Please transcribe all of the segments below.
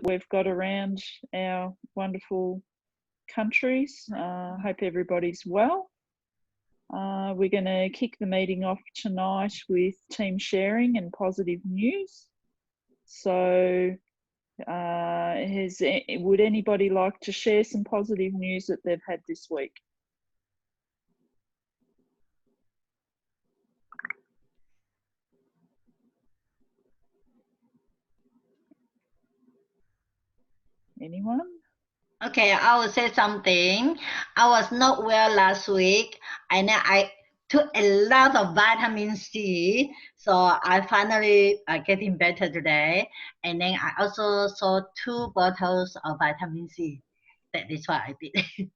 we've got around our wonderful countries. Hope everybody's well. We're going to kick the meeting off tonight with team sharing and positive news. So would anybody like to share some positive news that they've had this week? Anyone? Okay, I will say something. I was not well last week, and then I took a lot of vitamin C, so I finally getting better today. And then I also saw 2 bottles of vitamin C. That is what I did.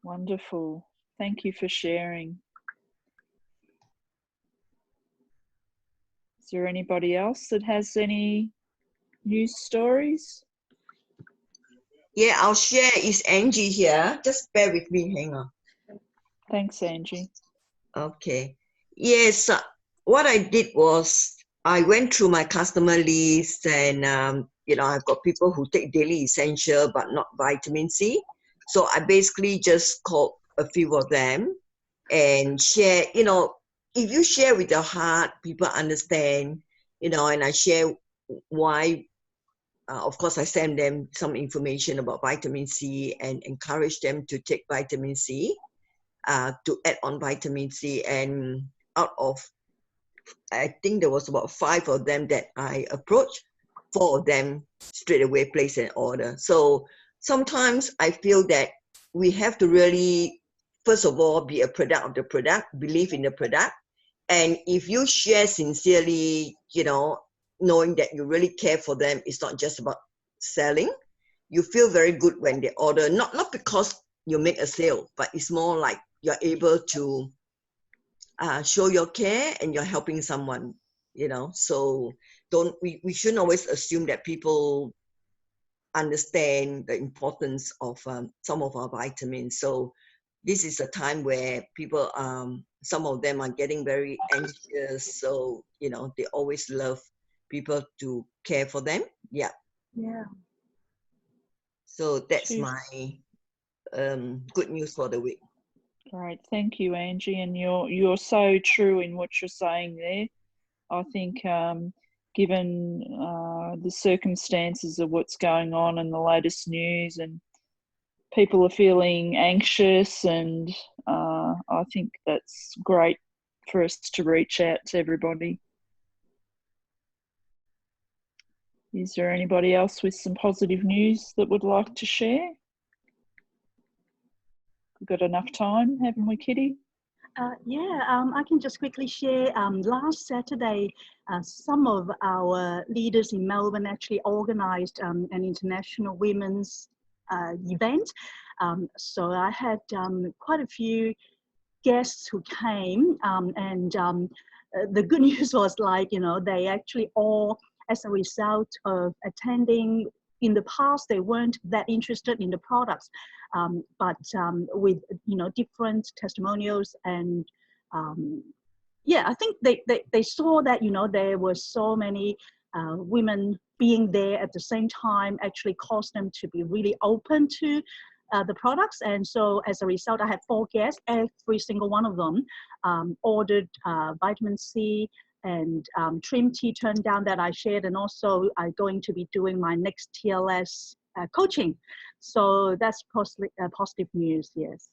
Wonderful. Thank you for sharing. Is there anybody else that has any news stories? Yeah, I'll share. It's Angie here. Just bear with me. Hang on. Thanks, Angie. Okay. Yes, what I did was I went through my customer list, and you know, I've got people who take daily essential but not vitamin C. So I basically just called a few of them and share. You know, if you share with your heart, people understand. You know, and I share why. Of course, I send them some information about vitamin C and encourage them to take vitamin C, to add on vitamin C. And out of, I think there was about 5 of them that I approached, 4 of them straight away placed an order. So sometimes I feel that we have to really, first of all, be a product of the product, believe in the product. And if you share sincerely, you know, knowing that you really care for them, it's not just about selling. You feel very good when they order, not because you make a sale, but it's more like you're able to show your care and you're helping someone, you know. So we shouldn't always assume that people understand the importance of some of our vitamins. So this is a time where people, some of them are getting very anxious. So, you know, they always love people to care for them. Yeah. Yeah. So that's my good news for the week. Great, thank you, Angie. And you're so true in what you're saying there. I think given the circumstances of what's going on and the latest news, and people are feeling anxious, and I think that's great for us to reach out to everybody. Is there anybody else with some positive news that would like to share? We've got enough time, haven't we, Kitty? I can just quickly share. Last Saturday, some of our leaders in Melbourne actually organised an international women's event. So I had quite a few guests who came, and the good news was, like, you know, they actually all, as a result of attending, in the past they weren't that interested in the products, but with, you know, different testimonials, and yeah, I think they saw that, you know, there were so many women being there at the same time actually caused them to be really open to the products. And so as a result, I had 4 guests. Every single one of them ordered vitamin C and trim tea turn down that I shared, and also I'm going to be doing my next TLS coaching. So that's positive news, yes.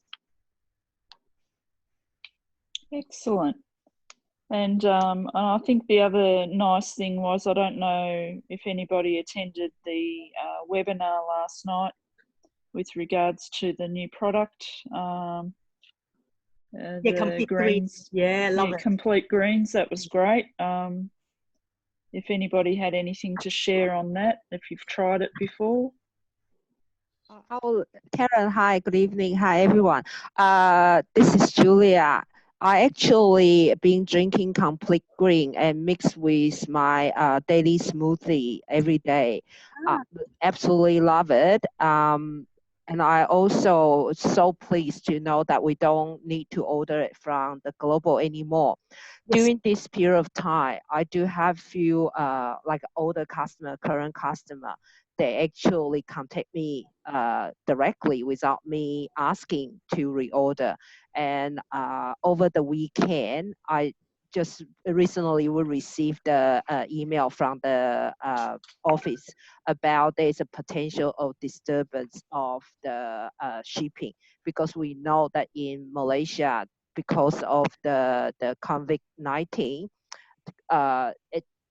Excellent. And I think the other nice thing was, I don't know if anybody attended the webinar last night with regards to the new product. Yeah, Complete Greens. Yeah, love it. Complete Greens, that was great. If anybody had anything to share on that, if you've tried it before. Oh, Taryn, hi, good evening. Hi, everyone. This is Julia. I actually been drinking Complete Green and mixed with my daily smoothie every day. Absolutely love it. And And I also so pleased to know that we don't need to order it from the global anymore. Yes. During this period of time, I do have few like older customer, current customer, they actually contact me directly without me asking to reorder. And over the weekend, I just recently we received the email from the office about there's a potential of disturbance of the shipping, because we know that in Malaysia, because of the COVID-19,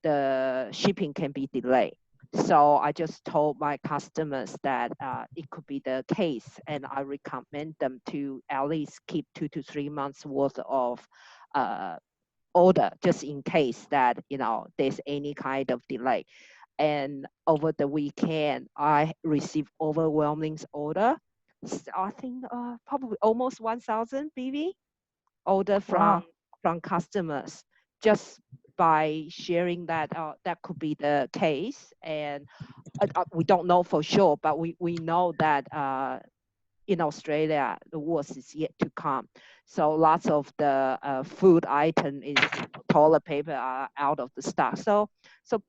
the shipping can be delayed. So I just told my customers that it could be the case, and I recommend them to at least keep 2 to 3 months worth of order, just in case that there's any kind of delay. And over the weekend, I received overwhelming order. I think probably almost 1,000 BV order from customers, just by sharing that that could be the case. And we don't know for sure, but we know that in Australia, the worst is yet to come. So lots of the food item is toilet paper are out of the stock. So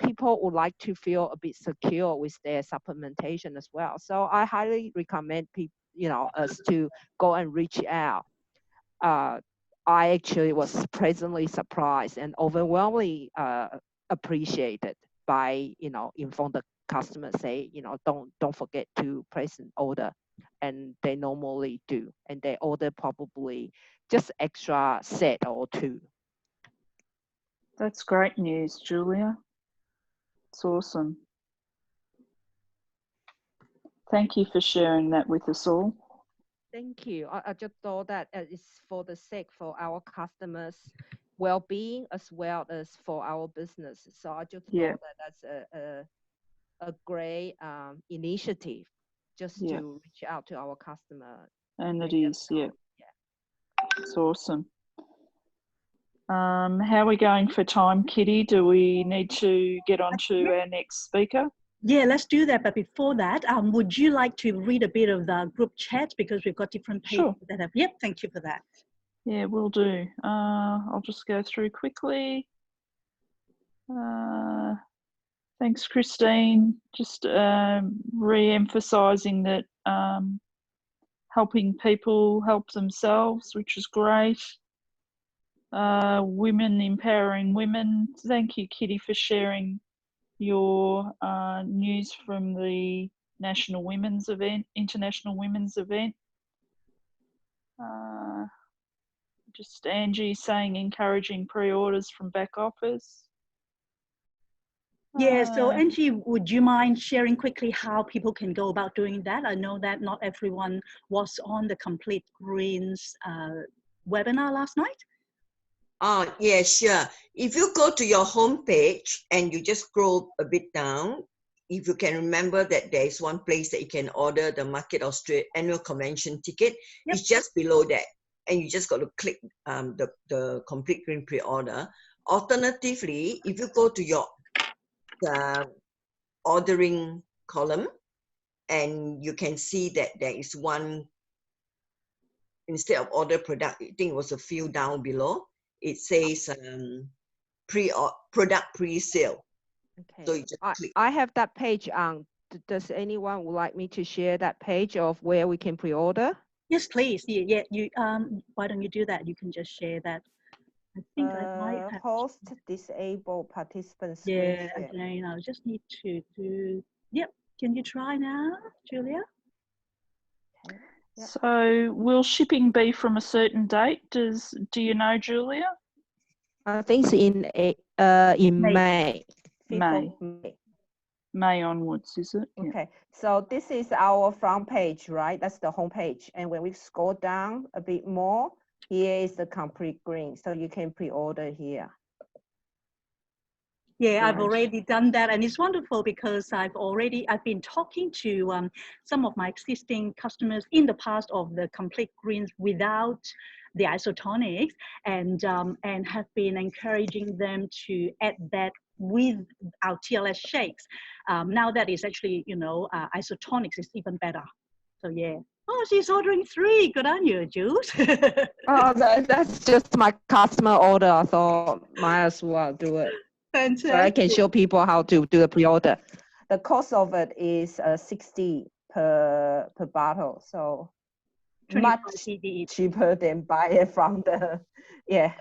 people would like to feel a bit secure with their supplementation as well. So I highly recommend people, us to go and reach out. I actually was pleasantly surprised and overwhelmingly appreciated by inform the customer, say don't forget to place an order, and they normally do, and they order probably just extra set or two. That's great news, Julia. It's awesome. Thank you for sharing that with us all. Thank you. I just thought that it's for the sake for our customers' well-being as well as for our business. So I just thought that that's a great initiative, just to reach out to our customer. And it is, It's awesome. How are we going for time, Kitty? Do we need to get on to our next speaker? Yeah, let's do that. But before that, would you like to read a bit of the group chat, because we've got different pages that have. Yep, thank you for that. Yeah, we'll do. I'll just go through quickly. Thanks, Christine. Just re-emphasising that helping people help themselves, which is great. Women empowering women. Thank you, Kitty, for sharing your news from the International Women's Event. Just Angie saying encouraging pre-orders from back office. Yeah, so Angie, would you mind sharing quickly how people can go about doing that? I know that not everyone was on the Complete Greens webinar last night. Yeah, sure. If you go to your homepage and you just scroll a bit down, if you can remember that there is one place that you can order the Market Australia annual convention ticket, it's just below that. And you just got to click the Complete Green pre-order. Alternatively, if you go to your ordering column, and you can see that there is one, instead of order product, I think it was a few down below, it says product pre-sale. Okay. So you just click. I have that page. Does anyone would like me to share that page of where we can pre-order? Yes, please. Yeah. You why don't you do that? You can just share that. I think I might have host disabled participants. Yeah, again, I just need to do. Yep. Can you try now, Julia? Okay. Yep. So will shipping be from a certain date? Do you know, Julia? I think it's in May. May onwards, is it? Okay, so this is our front page, right? That's the home page. And when we scroll down a bit more, here is the Complete Green. So you can pre-order here. Yeah, I've already done that, and it's wonderful because I've been talking to some of my existing customers in the past of the Complete Greens without the isotonics, and have been encouraging them to add that with our TLS shakes. Now that is actually, isotonics is even better. So yeah. Oh, she's ordering 3. Good on you, Jules. Oh, that's just my customer order. I thought might as well do it. Fantastic. So I can show people how to do the pre-order. The cost of it is 60 per bottle. So 25 much PB. cheaper than buy it from the, yeah.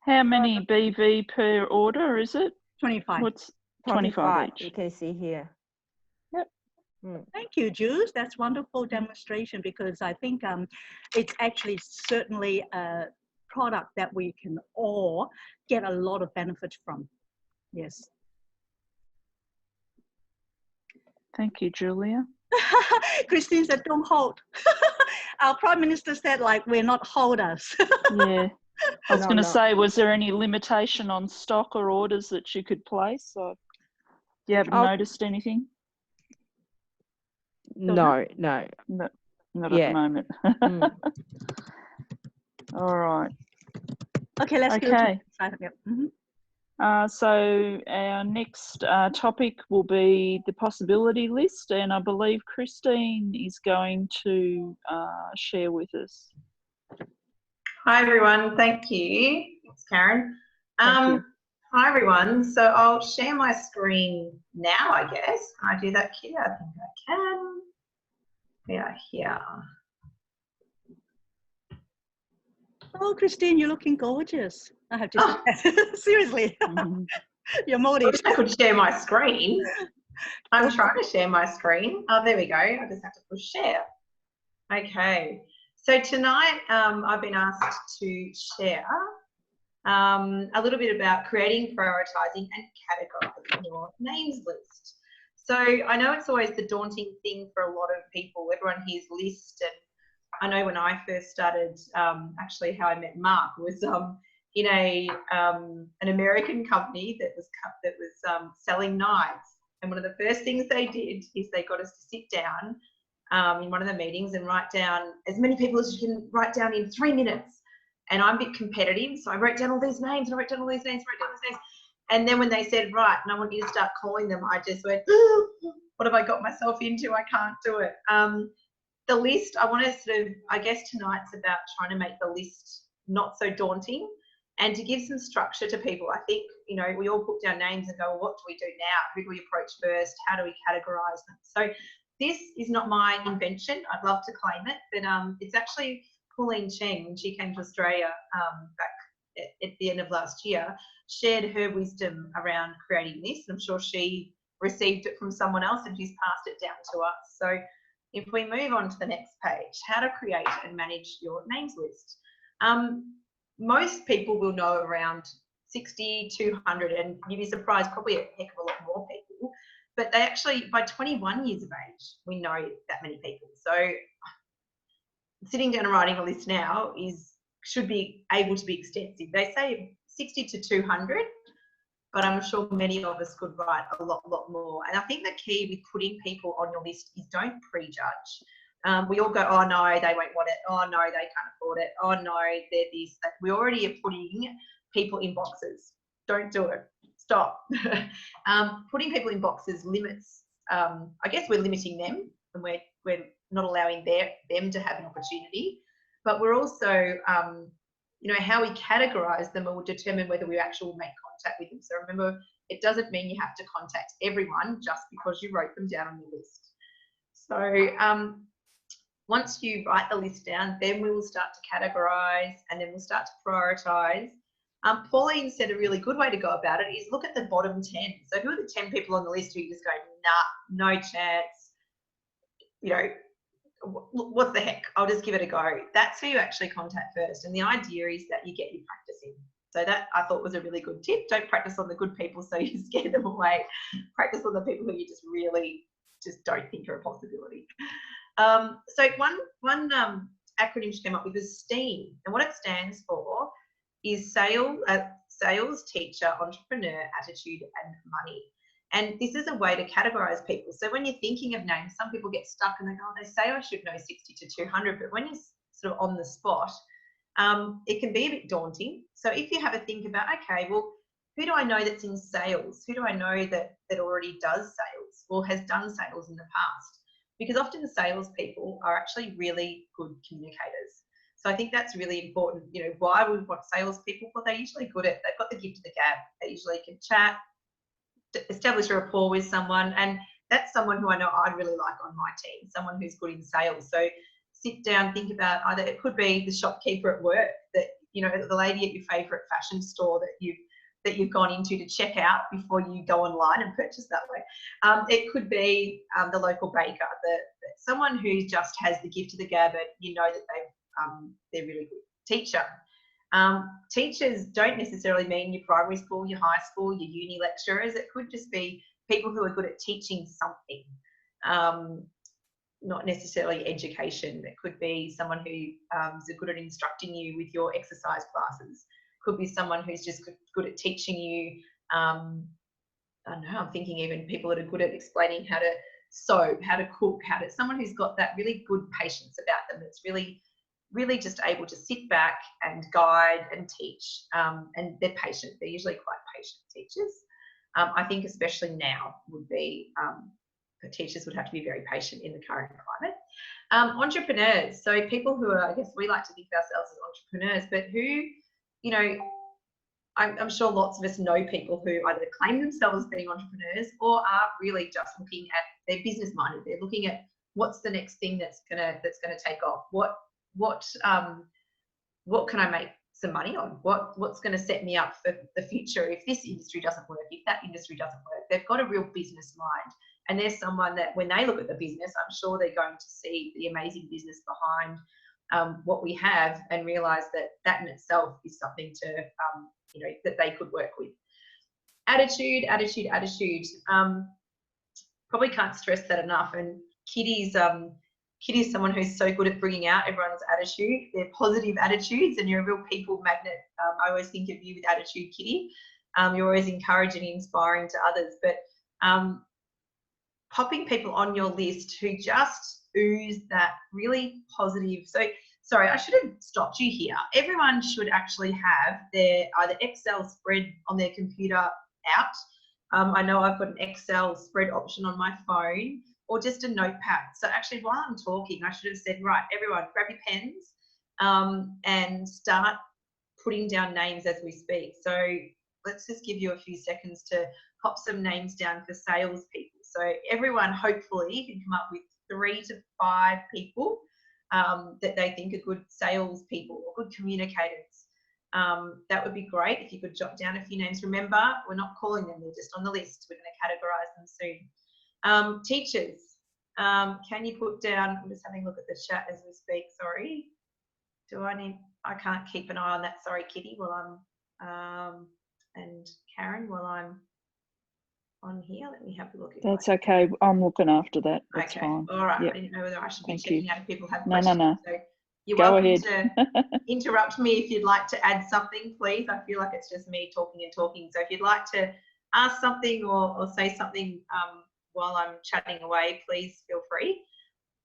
How many BV per order is it? 25. What's 25 each? You can see here. Yep. Thank you, Jules. That's wonderful demonstration, because I think it's actually certainly a product that we can all get a lot of benefit from. Yes. Thank you, Julia. Christine said, don't hold. Our Prime Minister said, like, we're not holders. Yeah. I was No, going to no. say, was there any limitation on stock or orders that you could place? Or you haven't noticed anything? No. No, not Yeah. at the moment. All right. Okay, let's go to Okay. the side. Yep. So our next topic will be the possibility list, and I believe Christine is going to share with us. Hi everyone, thank you. Thanks, Karen. Thank you. Hi everyone. So I'll share my screen now, I guess. Can I do that here? I think I can. We are here. Oh, Christine, you're looking gorgeous. I have to say that. Seriously. You're I moody. wish I could share my screen. I'm trying to share my screen. Oh, there we go. I just have to push share. Okay. So tonight I've been asked to share a little bit about creating, prioritising and categorising your names list. So I know it's always the daunting thing for a lot of people. Everyone hears list, and I know when I first started, actually how I met Mark was in an American company that was selling knives. And one of the first things they did is they got us to sit down in one of the meetings and write down as many people as you can write down in 3 minutes. And I'm a bit competitive, so I wrote down all these names, and I wrote down all these names, and then when they said, right, and I want you to start calling them, I just went, what have I got myself into? I can't do it. The list, I want to sort of, I guess tonight's about trying to make the list not so daunting and to give some structure to people. I think, you know, we all put down names and go, well, what do we do now? Who do we approach first? How do we categorise them? So this is not my invention. I'd love to claim it, but it's actually Pauline Cheng, when she came to Australia back at the end of last year, shared her wisdom around creating this. I'm sure she received it from someone else and she's passed it down to us. So if we move on to the next page, how to create and manage your names list. Most people will know around 60, 200, and you'd be surprised, probably a heck of a lot more people. But they actually, by 21 years of age, we know that many people. So sitting down and writing a list now should be able to be extensive. They say 60 to 200, but I'm sure many of us could write a lot more. And I think the key with putting people on your list is don't prejudge. We all go, oh no, they won't want it. Oh no, they can't afford it. Oh no, they're this. We already are putting people in boxes. Don't do it. Stop. Putting people in boxes limits, I guess we're limiting them, and we're not allowing them to have an opportunity, but we're also, you know, how we categorise them will determine whether we actually make contact with them. So remember, it doesn't mean you have to contact everyone just because you wrote them down on your list. So once you write the list down, then we will start to categorise, and then we'll start to prioritise. Pauline said a really good way to go about it is look at the bottom 10. So who are the 10 people on the list who you just go, nah, no chance, you know, what the heck, I'll just give it a go. That's who you actually contact first. And the idea is that you get your practice in. So that I thought was a really good tip. Don't practice on the good people so you scare them away. Practice on the people who you just really just don't think are a possibility. So one acronym she came up with is STEAM. And what it stands for is sales, teacher, entrepreneur, attitude, and money. And this is a way to categorise people. So when you're thinking of names, some people get stuck and they go, oh, they say I should know 60 to 200, but when you're sort of on the spot, it can be a bit daunting. So if you have a think about, okay, well, who do I know that's in sales? Who do I know that already does sales or has done sales in the past? because often the salespeople are actually really good communicators. So I think that's really important. You know, why would we want salespeople? Well, they're usually good at, they've got the gift of the gab. They usually can chat, establish a rapport with someone, and that's someone who I know I'd really like on my team, someone who's good in sales. So sit down, think about, either it could be the shopkeeper at work, that, you know, the lady at your favourite fashion store that you've gone into to check out before you go online and purchase that way. It could be the local baker, someone who just has the gift of the gab, and you know that they're really good. Teacher. Teachers don't necessarily mean your primary school, your high school, your uni lecturers. It could just be people who are good at teaching something, not necessarily education. It could be someone who is good at instructing you with your exercise classes. Could be someone who's just good at teaching you, I don't know, I'm thinking even people that are good at explaining how to sew, how to cook, someone who's got that really good patience about them, that's really just able to sit back and guide and teach, and they're patient. They're usually quite patient teachers. I think especially now would be, teachers would have to be very patient in the current climate. Entrepreneurs, so people who are, I guess we like to think of ourselves as entrepreneurs, but who, you know, I'm sure lots of us know people who either claim themselves as being entrepreneurs or are really just looking at, they're business minded. They're looking at what's the next thing that's gonna take off. What can I make some money on? What's going to set me up for the future if this industry doesn't work, if that industry doesn't work? They've got a real business mind, and there's someone that when they look at the business, I'm sure they're going to see the amazing business behind what we have, and realise that in itself is something to you know, that they could work with. Attitude. Probably can't stress that enough. And Kitty's someone who's so good at bringing out everyone's attitude. They're positive attitudes, and you're a real people magnet. I always think of you with attitude, Kitty. You're always encouraging and inspiring to others, but popping people on your list who just ooze that really positive. So, sorry, I should have stopped you here. Everyone should actually have their either Excel spread on their computer out. I know I've got an Excel spread option on my phone, or just a notepad. So actually, while I'm talking, I should have said, right, everyone, grab your pens and start putting down names as we speak. So let's just give you a few seconds to pop some names down for salespeople. So everyone, hopefully, can come up with 3 to 5 people that they think are good salespeople or good communicators. That would be great if you could jot down a few names. Remember, we're not calling them, they're just on the list. We're going to categorise them soon. Teachers, can you put down, I'm just having a look at the chat as we speak, sorry. I can't keep an eye on that, sorry, Kitty, while I'm, and Karen, while I'm on here. Let me have a look. That's okay. I'm looking after that. That's okay. fine. All right. Yep. I didn't know whether I should be Thank checking you. out if people have No, questions. no. So you're Go welcome ahead. to interrupt me if you'd like to add something, please. I feel like it's just me talking and talking. So if you'd like to ask something or say something while I'm chatting away, please feel free.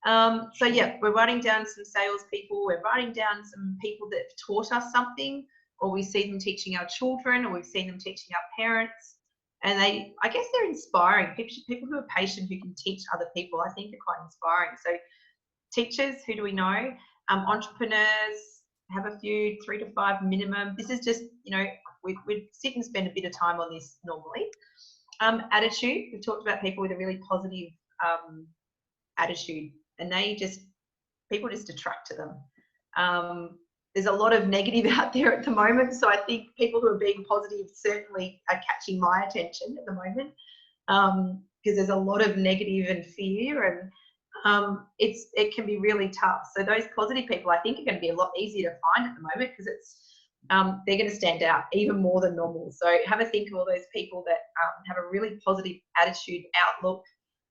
So yeah, we're writing down some salespeople. We're writing down some people that have taught us something, or we see them teaching our children, or we've seen them teaching our parents. And I guess they're inspiring. People who are patient, who can teach other people, I think are quite inspiring. So teachers, who do we know? Entrepreneurs, have a few, 3 to 5 minimum. This is just, you know, we'd sit and spend a bit of time on this normally. Attitude, we've talked about people with a really positive attitude, and people just attract to them. There's a lot of negative out there at the moment, so I think people who are being positive certainly are catching my attention at the moment, because there's a lot of negative and fear, and it can be really tough. So those positive people, I think, are going to be a lot easier to find at the moment, because they're going to stand out even more than normal. So have a think of all those people that have a really positive attitude, outlook,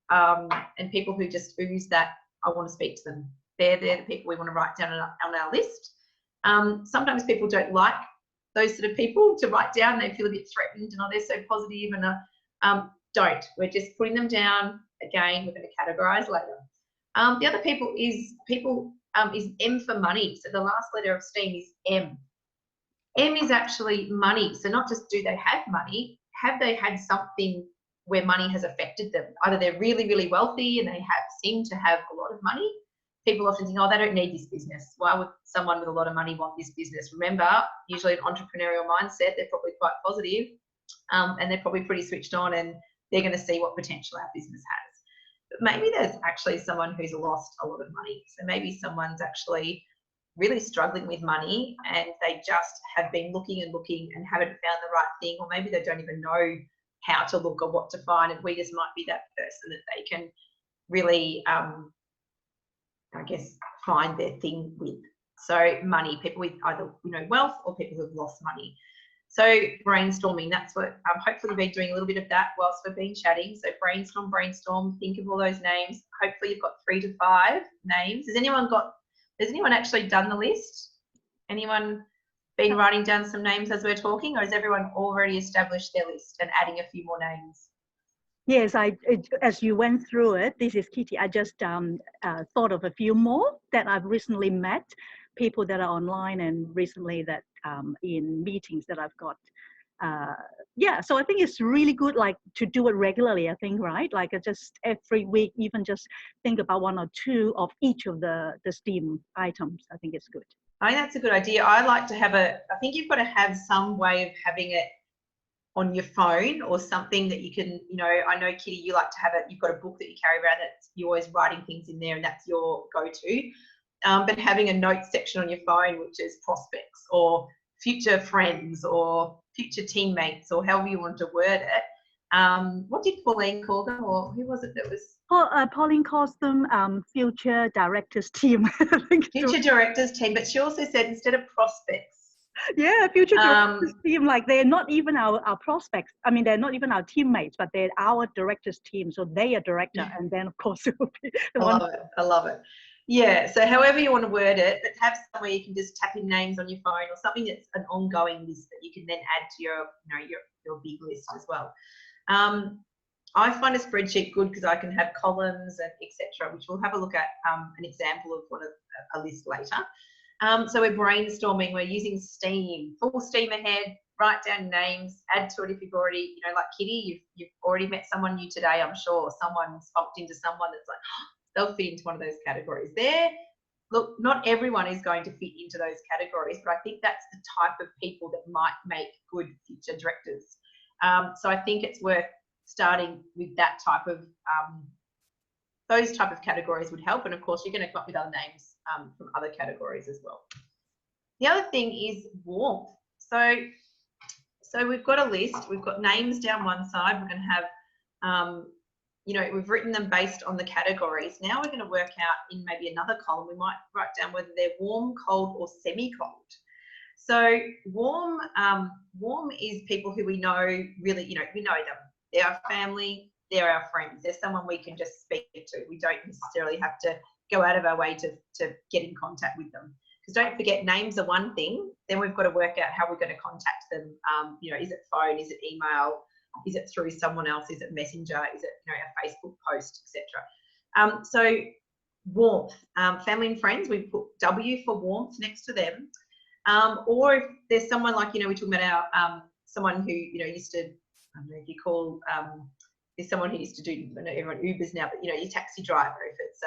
and people who just ooze that, I want to speak to them. They're the people we want to write down on our list. Sometimes people don't like those sort of people to write down. They feel a bit threatened and, oh, they're so positive, and don't. We're just putting them down. Again, we're going to categorise later. The other people is M for money. So the last letter of STEAM is M. M is actually money. So not just do they have money, have they had something where money has affected them. Either they're really, really wealthy and they seem to have a lot of money. People often think, oh, they don't need this business. Why would someone with a lot of money want this business? Remember, usually an entrepreneurial mindset, they're probably quite positive, and they're probably pretty switched on, and they're going to see what potential our business has. But maybe there's actually someone who's lost a lot of money. So maybe someone's actually really struggling with money and they just have been looking and looking and haven't found the right thing, or maybe they don't even know how to look or what to find, and we just might be that person that they can really, I guess, find their thing with. So money, people with either, you know, wealth, or people who have lost money. So brainstorming, that's what hopefully we've been doing a little bit of that whilst we've been chatting. So brainstorm, think of all those names. Hopefully you've got 3 to 5 names. Has anyone actually done the list? Anyone been writing down some names as we're talking, or has everyone already established their list and adding a few more names? Yes, as you went through it, this is Kitty. I just thought of a few more that I've recently met, people that are online and recently that in meetings that I've got. Yeah, so I think it's really good, like, to do it regularly, I think, right? Like just every week, even just think about 1 or 2 of each of the STEAM items. I think it's good. I think that's a good idea. I like to have I think you've got to have some way of having it on your phone or something that you can, you know, I know, Kitty, you like to have it, you've got a book that you carry around that you're always writing things in there and that's your go-to. But having a notes section on your phone, which is prospects or future friends or future teammates or however you want to word it. What did Pauline call them, or who was it that was? Pauline calls them future directors team. Future directors team, but she also said instead of prospects. Yeah, future directors team, like they're not even our prospects. I mean, they're not even our teammates, but they're our directors team. So they are director, and then of course it will be the one. I love it. Yeah, so however you want to word it, but have somewhere you can just tap in names on your phone or something that's an ongoing list that you can then add to your, you know, your big list as well. I find a spreadsheet good because I can have columns and etc., which we'll have a look at an example of one of a list later. So we're brainstorming, we're using STEAM, full steam ahead, write down names, add to it if you've already, you know, like Kitty, you've already met someone new today, I'm sure. Someone's bumped into someone that's like, oh, they'll fit into one of those categories there. Look, not everyone is going to fit into those categories, but I think that's the type of people that might make good future directors. So I think it's worth starting with that type of, those type of categories would help. And of course, you're going to come up with other names from other categories as well. The other thing is warmth. So we've got a list, we've got names down one side, we're going to have, you know, we've written them based on the categories. Now we're going to work out in maybe another column, we might write down whether they're warm, cold, or semi-cold. So warm is people who we know really, you know, we know them. They're our family, they're our friends. They're someone we can just speak to. We don't necessarily have to go out of our way to get in contact with them. Because don't forget, names are one thing. Then we've got to work out how we're going to contact them. You know, is it phone? Is it email? Is it through someone else? Is it messenger? Is it, you know, a Facebook post, etc. So warmth, family and friends, we put W for warmth next to them. Or if there's someone like, you know, we're talking about our someone who, you know, used to, I don't know if you call, there's someone who used to do, I know everyone Ubers now, but you know, your taxi driver, if it's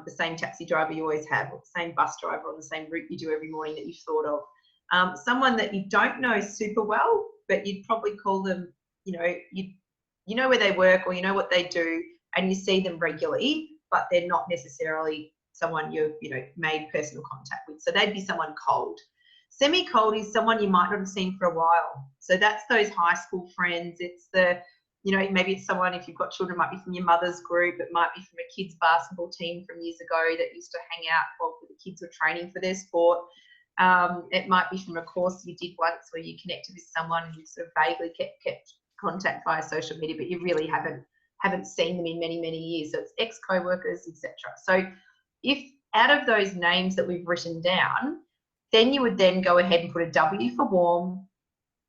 the same taxi driver you always have, or the same bus driver on the same route you do every morning that you've thought of. Someone that you don't know super well, but you'd probably call them, you know, you know where they work or you know what they do and you see them regularly, but they're not necessarily someone you've, you know, made personal contact with. So they'd be someone cold. Semi-cold is someone you might not have seen for a while. So that's those high school friends. It's the, you know, maybe it's someone, if you've got children, it might be from your mother's group. It might be from a kids basketball team from years ago that used to hang out while the kids were training for their sport. It might be from a course you did once where you connected with someone and you sort of vaguely kept contact via social media, but you really haven't seen them in many, many years. So it's ex-co-workers, etc. So if out of those names that we've written down, then you would then go ahead and put a W for warm,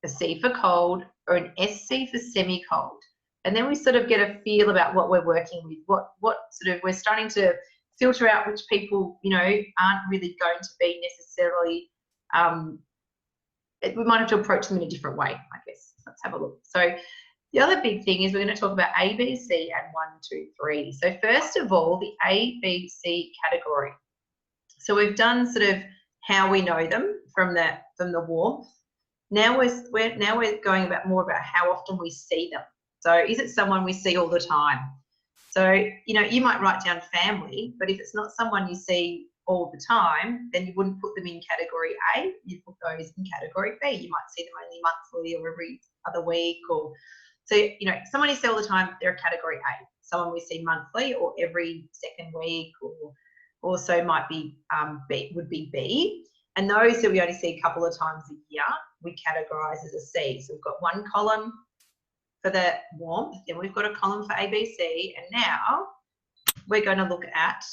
a C for cold, or an SC for semi-cold. And then we sort of get a feel about what we're working with, what sort of, we're starting to filter out which people, you know, aren't really going to be necessarily, we might have to approach them in a different way, I guess. Let's have a look. So The other big thing is we're going to talk about A, B, C, and 1, 2, 3. So first of all, the A, B, C category. So we've done sort of how we know them from the warmth. Now we're going more about how often we see them. So is it someone we see all the time? So, you know, you might write down family, but if it's not someone you see all the time, then you wouldn't put them in category A, you'd put those in category B. You might see them only monthly or every other week, or so, you know, someone you see all the time, they're a category A. Someone we see monthly or every second week, or also might be B, would be B. And those that we only see a couple of times a year, we categorize as a C. So we've got one column for the warmth, then we've got a column for A, B, C, and now we're going to look at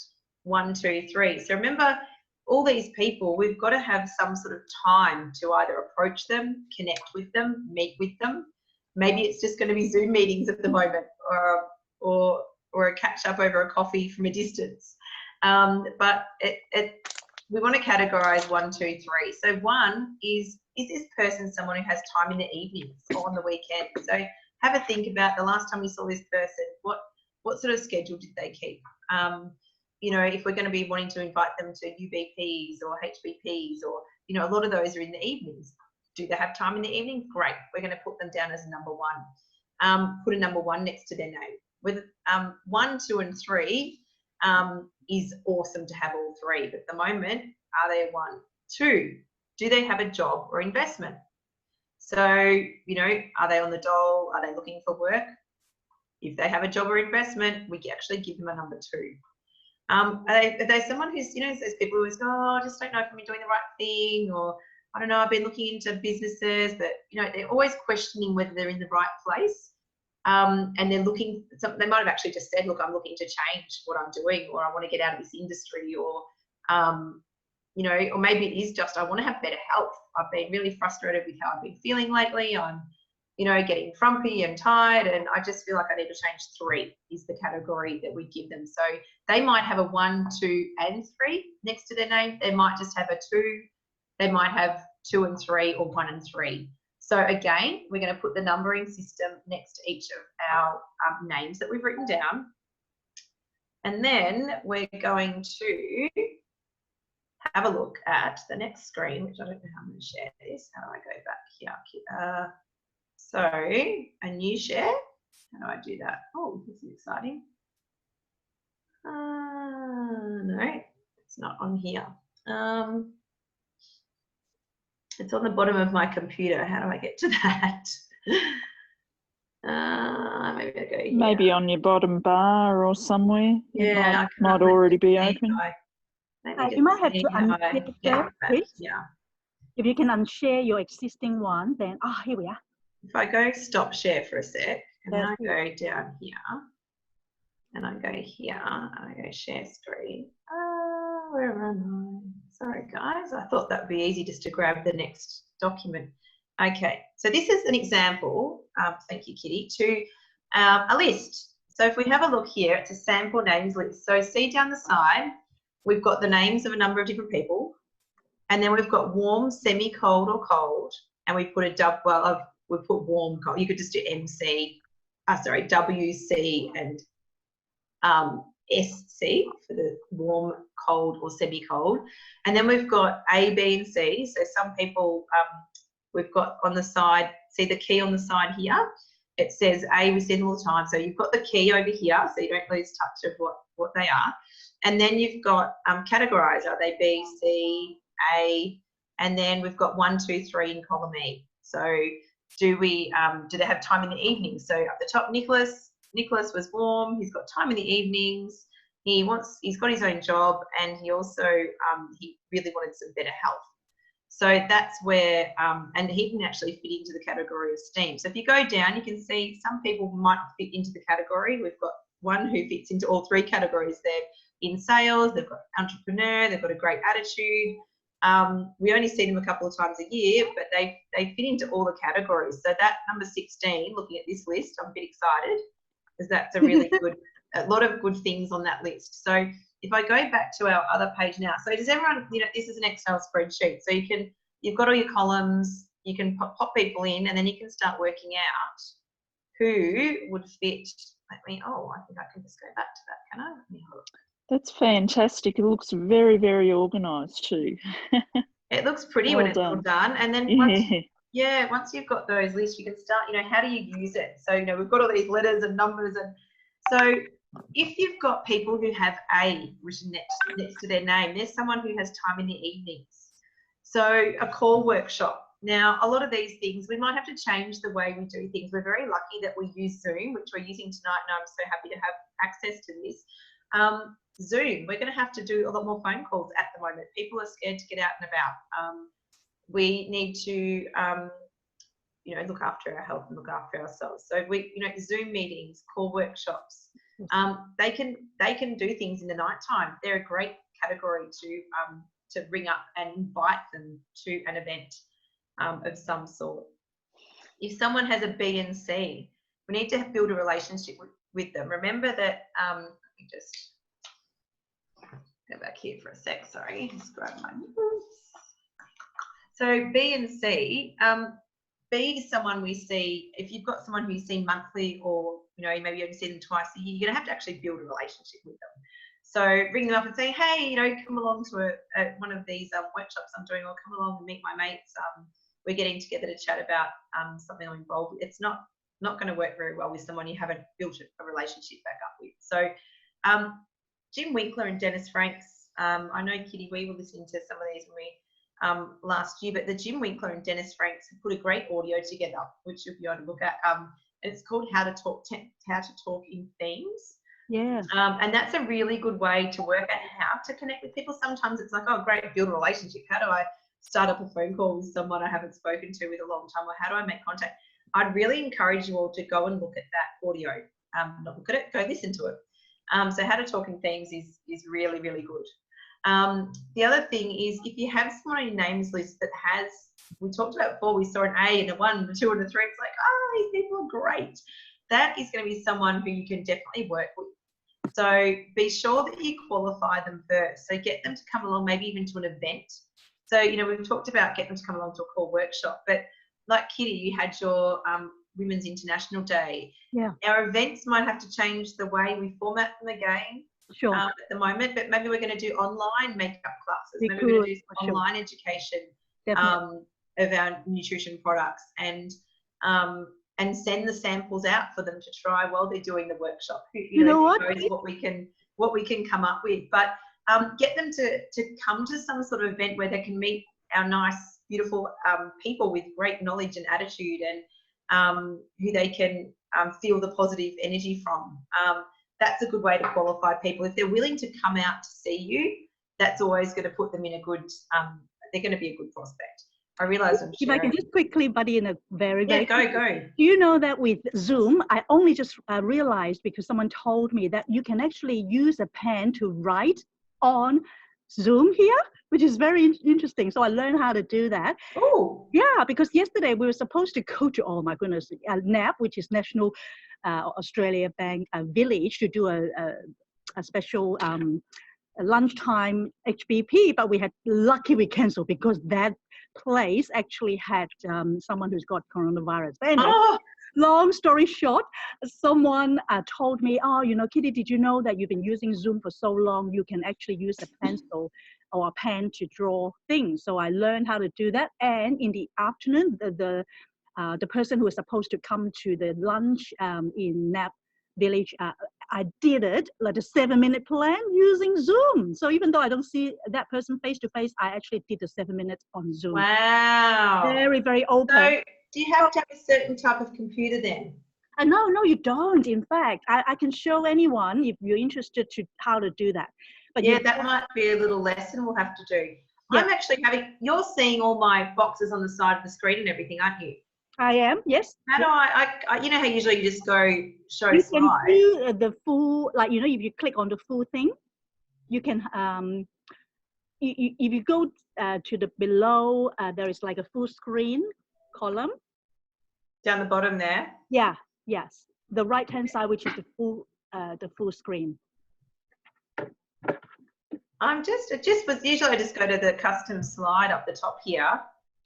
1, 2, 3. So remember, all these people, we've got to have some sort of time to either approach them, connect with them, meet with them. Maybe it's just going to be Zoom meetings at the moment, or a catch up over a coffee from a distance. But we want to categorize 1, 2, 3. So 1 is this person someone who has time in the evenings or on the weekend? So have a think about the last time you saw this person. What sort of schedule did they keep? You know, if we're going to be wanting to invite them to UBPs or HBPs, or, you know, a lot of those are in the evenings. Do they have time in the evening? Great. We're going to put them down as number 1. Put a number 1 next to their name. With 1, 2, and 3 is awesome to have all 3. But at the moment, are they 1, 2? Do they have a job or investment? So, you know, are they on the dole? Are they looking for work? If they have a job or investment, we can actually give them a number 2. Are they someone who's, you know, those people who go, oh, I just don't know if I'm doing the right thing, or I don't know, I've been looking into businesses, but, you know, they're always questioning whether they're in the right place. And they're looking, they might have actually just said, look, I'm looking to change what I'm doing, or I want to get out of this industry, or, you know, or maybe it is just, I want to have better health. I've been really frustrated with how I've been feeling lately. I'm, you know, getting frumpy and tired, and I just feel like I need to change. 3 is the category that we give them. So they might have a 1, 2, and 3 next to their name. They might just have a 2. They might have 2 and 3, or 1 and 3. So again, we're going to put the numbering system next to each of our names that we've written down. And then we're going to have a look at the next screen, which I don't know how I'm going to share this. How do I go back here? So a new share. How do I do that? Oh, this is exciting. No, it's not on here. It's on the bottom of my computer. How do I get to that? Maybe I go here. Maybe on your bottom bar or somewhere. Yeah, it might already be open. You might have to unshare, Chris. Yeah. If you can unshare your existing one, then here we are. If I go stop share for a sec, and then I go down here, and I go here, and I go share screen. Where am I? Sorry, guys. I thought that would be easy just to grab the next document. Okay, so this is an example, thank you, Kitty, to a list. So if we have a look here, it's a sample names list. So see down the side, we've got the names of a number of different people, and then we've got warm, semi-cold, or cold, and we put we put warm, cold. You could just do WC and SC for the warm, cold, or semi-cold. And then we've got A, B, and C. So some people, we've got on the side, see the key on the side here? It says A, we see them all the time. So you've got the key over here, so you don't lose touch of what they are. And then you've got categorized. Are they B, C, A? And then we've got 1, 2, 3 in column E. So do they have time in the evening? So up the top, Nicholas was warm. He's got time in the evenings. He's got his own job, and he also he really wanted some better health. So that's where and he didn't actually fit into the category of STEAM. So if you go down, you can see some people might fit into the category. We've got one who fits into all 3 categories. They're in sales, they've got entrepreneur, they've got a great attitude. We only see them a couple of times a year, but they fit into all the categories. So that number 16, looking at this list, I'm a bit excited because that's a really a lot of good things on that list. So if I go back to our other page now, so does everyone, this is an Excel spreadsheet. So you've got all your columns, you can pop people in, and then you can start working out who would fit. I think I can just go back to that, can I? Let me have a look. That's fantastic. It looks very, very organised too. It looks pretty Well when it's all done. And then once you've got those lists, you can start, how do you use it? So, we've got all these letters and numbers. And so if you've got people who have A written next to their name, there's someone who has time in the evenings. So a call workshop. Now, a lot of these things, we might have to change the way we do things. We're very lucky that we use Zoom, which we're using tonight, and I'm so happy to have access to this. Zoom, we're going to have to do a lot more phone calls at the moment. People are scared to get out and about. We need to, look after our health and look after ourselves. So Zoom meetings, call workshops. They can do things in the nighttime. They're a great category to ring up and invite them to an event of some sort. If someone has a B and C, we need to build a relationship with them. Remember that. Let me just go back here for a sec. Sorry, just grab my notes. So B and C. B is someone we see. If you've got someone who you see monthly, or maybe you only see them twice a year, you're going to have to actually build a relationship with them. So ring them up and say, hey, come along to one of these workshops I'm doing, or come along and meet my mates. We're getting together to chat about something I'm involved with. It's not going to work very well with someone you haven't built a relationship back up with. So Jim Winkler and Dennis Franks, I know, Kitty, we were listening to some of these when we last year, but the Jim Winkler and Dennis Franks have put a great audio together, which you'll be able to look at. It's called How to Talk in Themes. Yeah. And that's a really good way to work out how to connect with people. Sometimes it's like, oh, great, build a relationship. How do I start up a phone call with someone I haven't spoken to with a long time? Or how do I make contact? I'd really encourage you all to go and look at that audio. Not look at it, go listen to it. So How to Talk in Themes is really, really good. The other thing is, if you have someone on your names list that has, we talked about before, we saw an A and a 1, a 2 and a 3, it's like, oh, these people are great. That is going to be someone who you can definitely work with. So be sure that you qualify them first. So get them to come along, maybe even to an event. So, we've talked about getting them to come along to a call workshop, but like Kitty, you had your Women's International Day. Yeah. Our events might have to change the way we format them again. Sure. At the moment, but maybe we're going to do online makeup classes. Maybe we're going to do online education of our nutrition products, and send the samples out for them to try while they're doing the workshop. You know what? What we can come up with, but get them to come to some sort of event where they can meet our nice, beautiful people with great knowledge and attitude, and who they can feel the positive energy from. That's a good way to qualify people. If they're willing to come out to see you, that's always going to put them in a good, they're going to be a good prospect. I realise I'm sharing. If I can just quickly buddy in a very, very go. Do you know that with Zoom, I only just realized, because someone told me, that you can actually use a pen to write on Zoom here, which is very interesting. So I learned how to do that. Oh. Yeah, because yesterday we were supposed to go to, oh my goodness, NAB, which is National Australia Bank Village, to do a special lunchtime HBP, but we had lucky we canceled because that place actually had someone who's got coronavirus. But anyway, long story short, someone told me, oh, Kitty, did you know that you've been using Zoom for so long, you can actually use a pencil or a pen to draw things. So I learned how to do that. And in the afternoon, the person who was supposed to come to the lunch in NAB Village, I did it like a 7-minute plan using Zoom. So even though I don't see that person face to face, I actually did the 7 minutes on Zoom. Wow. Very, very open. So do you have to have a certain type of computer then? No, you don't. In fact, I can show anyone if you're interested to how to do that. But yeah, that might be a little lesson we'll have to do. Yeah. I'm actually you're seeing all my boxes on the side of the screen and everything, aren't you? I am, yes. How do I you know how usually you just go show you slide? You can see the full, like, if you click on the full thing, you can, if you go to the below, there is like a full screen column. Down the bottom there? Yeah, yes. The right-hand side, which is the full screen. It just was usually I just go to the custom slide up the top here.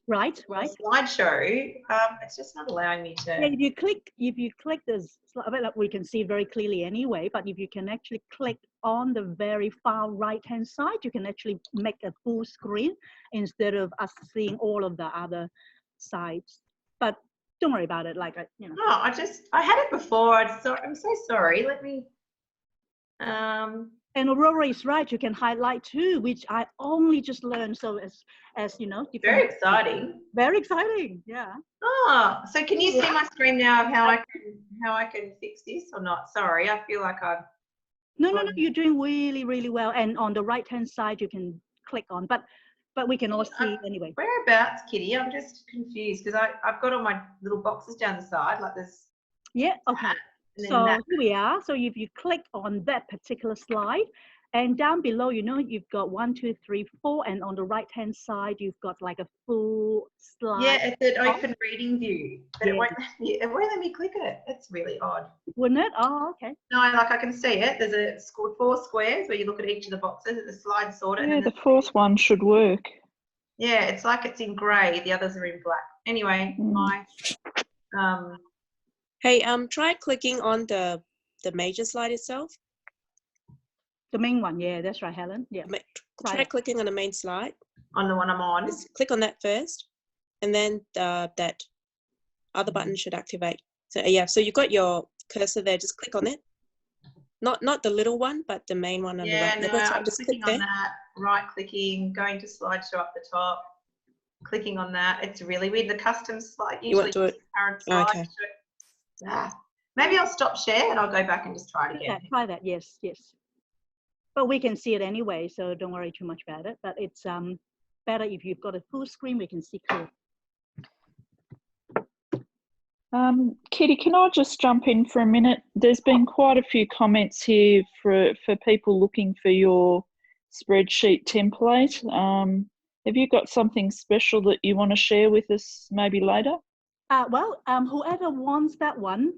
Right. slideshow, it's just not allowing me to. Yeah, if you click this, we can see very clearly anyway, but if you can actually click on the very far right-hand side, you can actually make a full screen instead of us seeing all of the other sides. But don't worry about it. Like, you know. No, I had it before. I'm so sorry. Let me. And Aurora is right. You can highlight too, which I only just learned. So as you know, Very exciting. Very exciting. Yeah. Oh, so can you see my screen now of how I can fix this or not? Sorry, I feel like I've. No, you're doing really, really well. And on the right-hand side, you can click on, but we can all see anyway. Whereabouts, Kitty? I'm just confused because I've got all my little boxes down the side like this. Yeah, okay. So here we are. So if you click on that particular slide, and down below, you know, you've got 1, 2, 3, 4, and on the right-hand side, you've got like a full slide. Yeah, it's an open reading view, but it won't let me click it. It's really odd. Wouldn't it? Oh, okay. No, like I can see it. There's 4 squares where you look at each of the boxes. It's a slide sorted. Yeah, the fourth one should work. Yeah, it's like it's in grey. The others are in black. Anyway, Hey, try clicking on the major slide itself. The main one, yeah, that's right, Helen. Yeah. Try clicking on the main slide. On the one I'm on. Just click on that first, and then that other button should activate. So yeah, so you've got your cursor there. Just click on it. Not the little one, but the main one on the right. Yeah, no, I'm just clicking on that. Right clicking, going to slideshow up the top, clicking on that. It's really weird. The custom slide usually. You want to do it? Current slide. Okay. Maybe I'll stop share and I'll go back and just try it again. Yeah, try that. Yes. But we can see it anyway, so don't worry too much about it. But it's better if you've got a full screen, we can see clear. Kitty, can I just jump in for a minute? There's been quite a few comments here for people looking for your spreadsheet template. Have you got something special that you want to share with us maybe later? Well, whoever wants that one,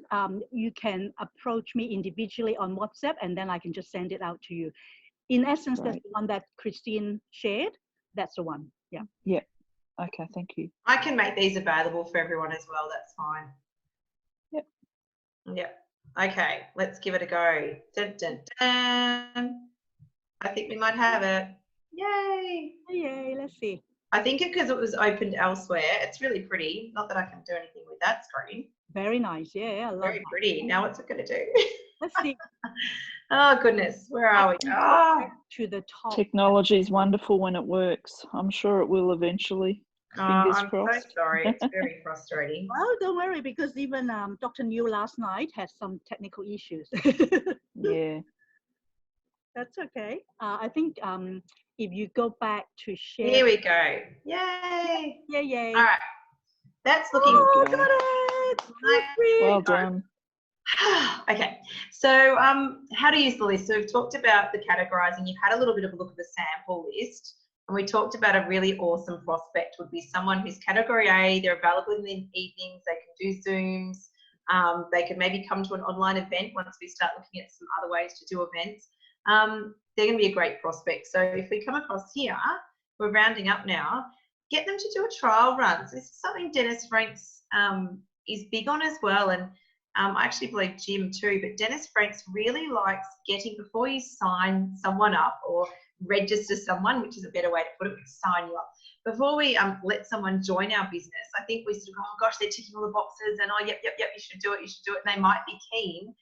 you can approach me individually on WhatsApp, and then I can just send it out to you. In essence, that's the one that Christine shared. That's the one. Yeah. Yeah. Okay. Thank you. I can make these available for everyone as well. That's fine. Yep. Yep. Okay. Let's give it a go. Dun, dun, dun. I think we might have it. Yay. Yay. Let's see. I think because it was opened elsewhere, it's really pretty. Not that I can do anything with that screen. Very nice. Yeah, I love Very pretty. Now what's it going to do? Let's see. Oh, goodness. Where are we? Oh. To the top. Technology is wonderful when it works. I'm sure it will eventually. Fingers crossed. So sorry. It's very frustrating. Well, don't worry, because even Dr. New last night had some technical issues. Yeah. That's okay. I think if you go back to share. Here we go. Yay. Yay. All right. That's looking good. Got it. Well done. Okay, so how to use the list. So we've talked about the categorizing. You've had a little bit of a look at the sample list, and we talked about a really awesome prospect would be someone who's category A, they're available in the evenings, they can do Zooms, they can maybe come to an online event once we start looking at some other ways to do events. They're going to be a great prospect. So if we come across here, we're rounding up now, get them to do a trial run. So this is something Dennis Franks is big on as well, and I actually believe Jim too, but Dennis Franks really likes getting, before you sign someone up or register someone, which is a better way to put it, sign you up. Before we let someone join our business, I think we sort of go, oh gosh, they're ticking all the boxes and oh, yep, you should do it, and they might be keen.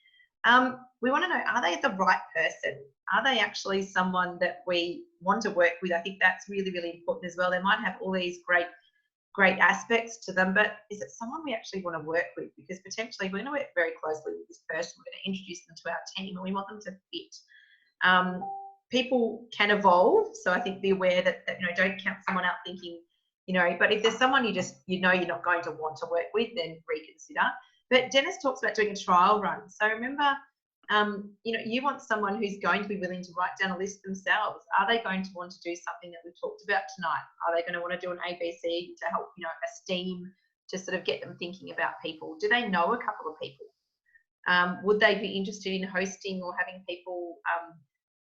We want to know, are they the right person? Are they actually someone that we want to work with? I think that's really, really important as well. They might have all these great aspects to them, but is it someone we actually want to work with? Because potentially we're going to work very closely with this person. We're going to introduce them to our team and we want them to fit. People can evolve, so I think be aware that don't count someone out thinking, but if there's someone you're not going to want to work with, then reconsider. But Dennis talks about doing a trial run. So remember, you want someone who's going to be willing to write down a list themselves. Are they going to want to do something that we've talked about tonight? Are they going to want to do an ABC to help, a STEAM to sort of get them thinking about people? Do they know a couple of people? Would they be interested in hosting or having people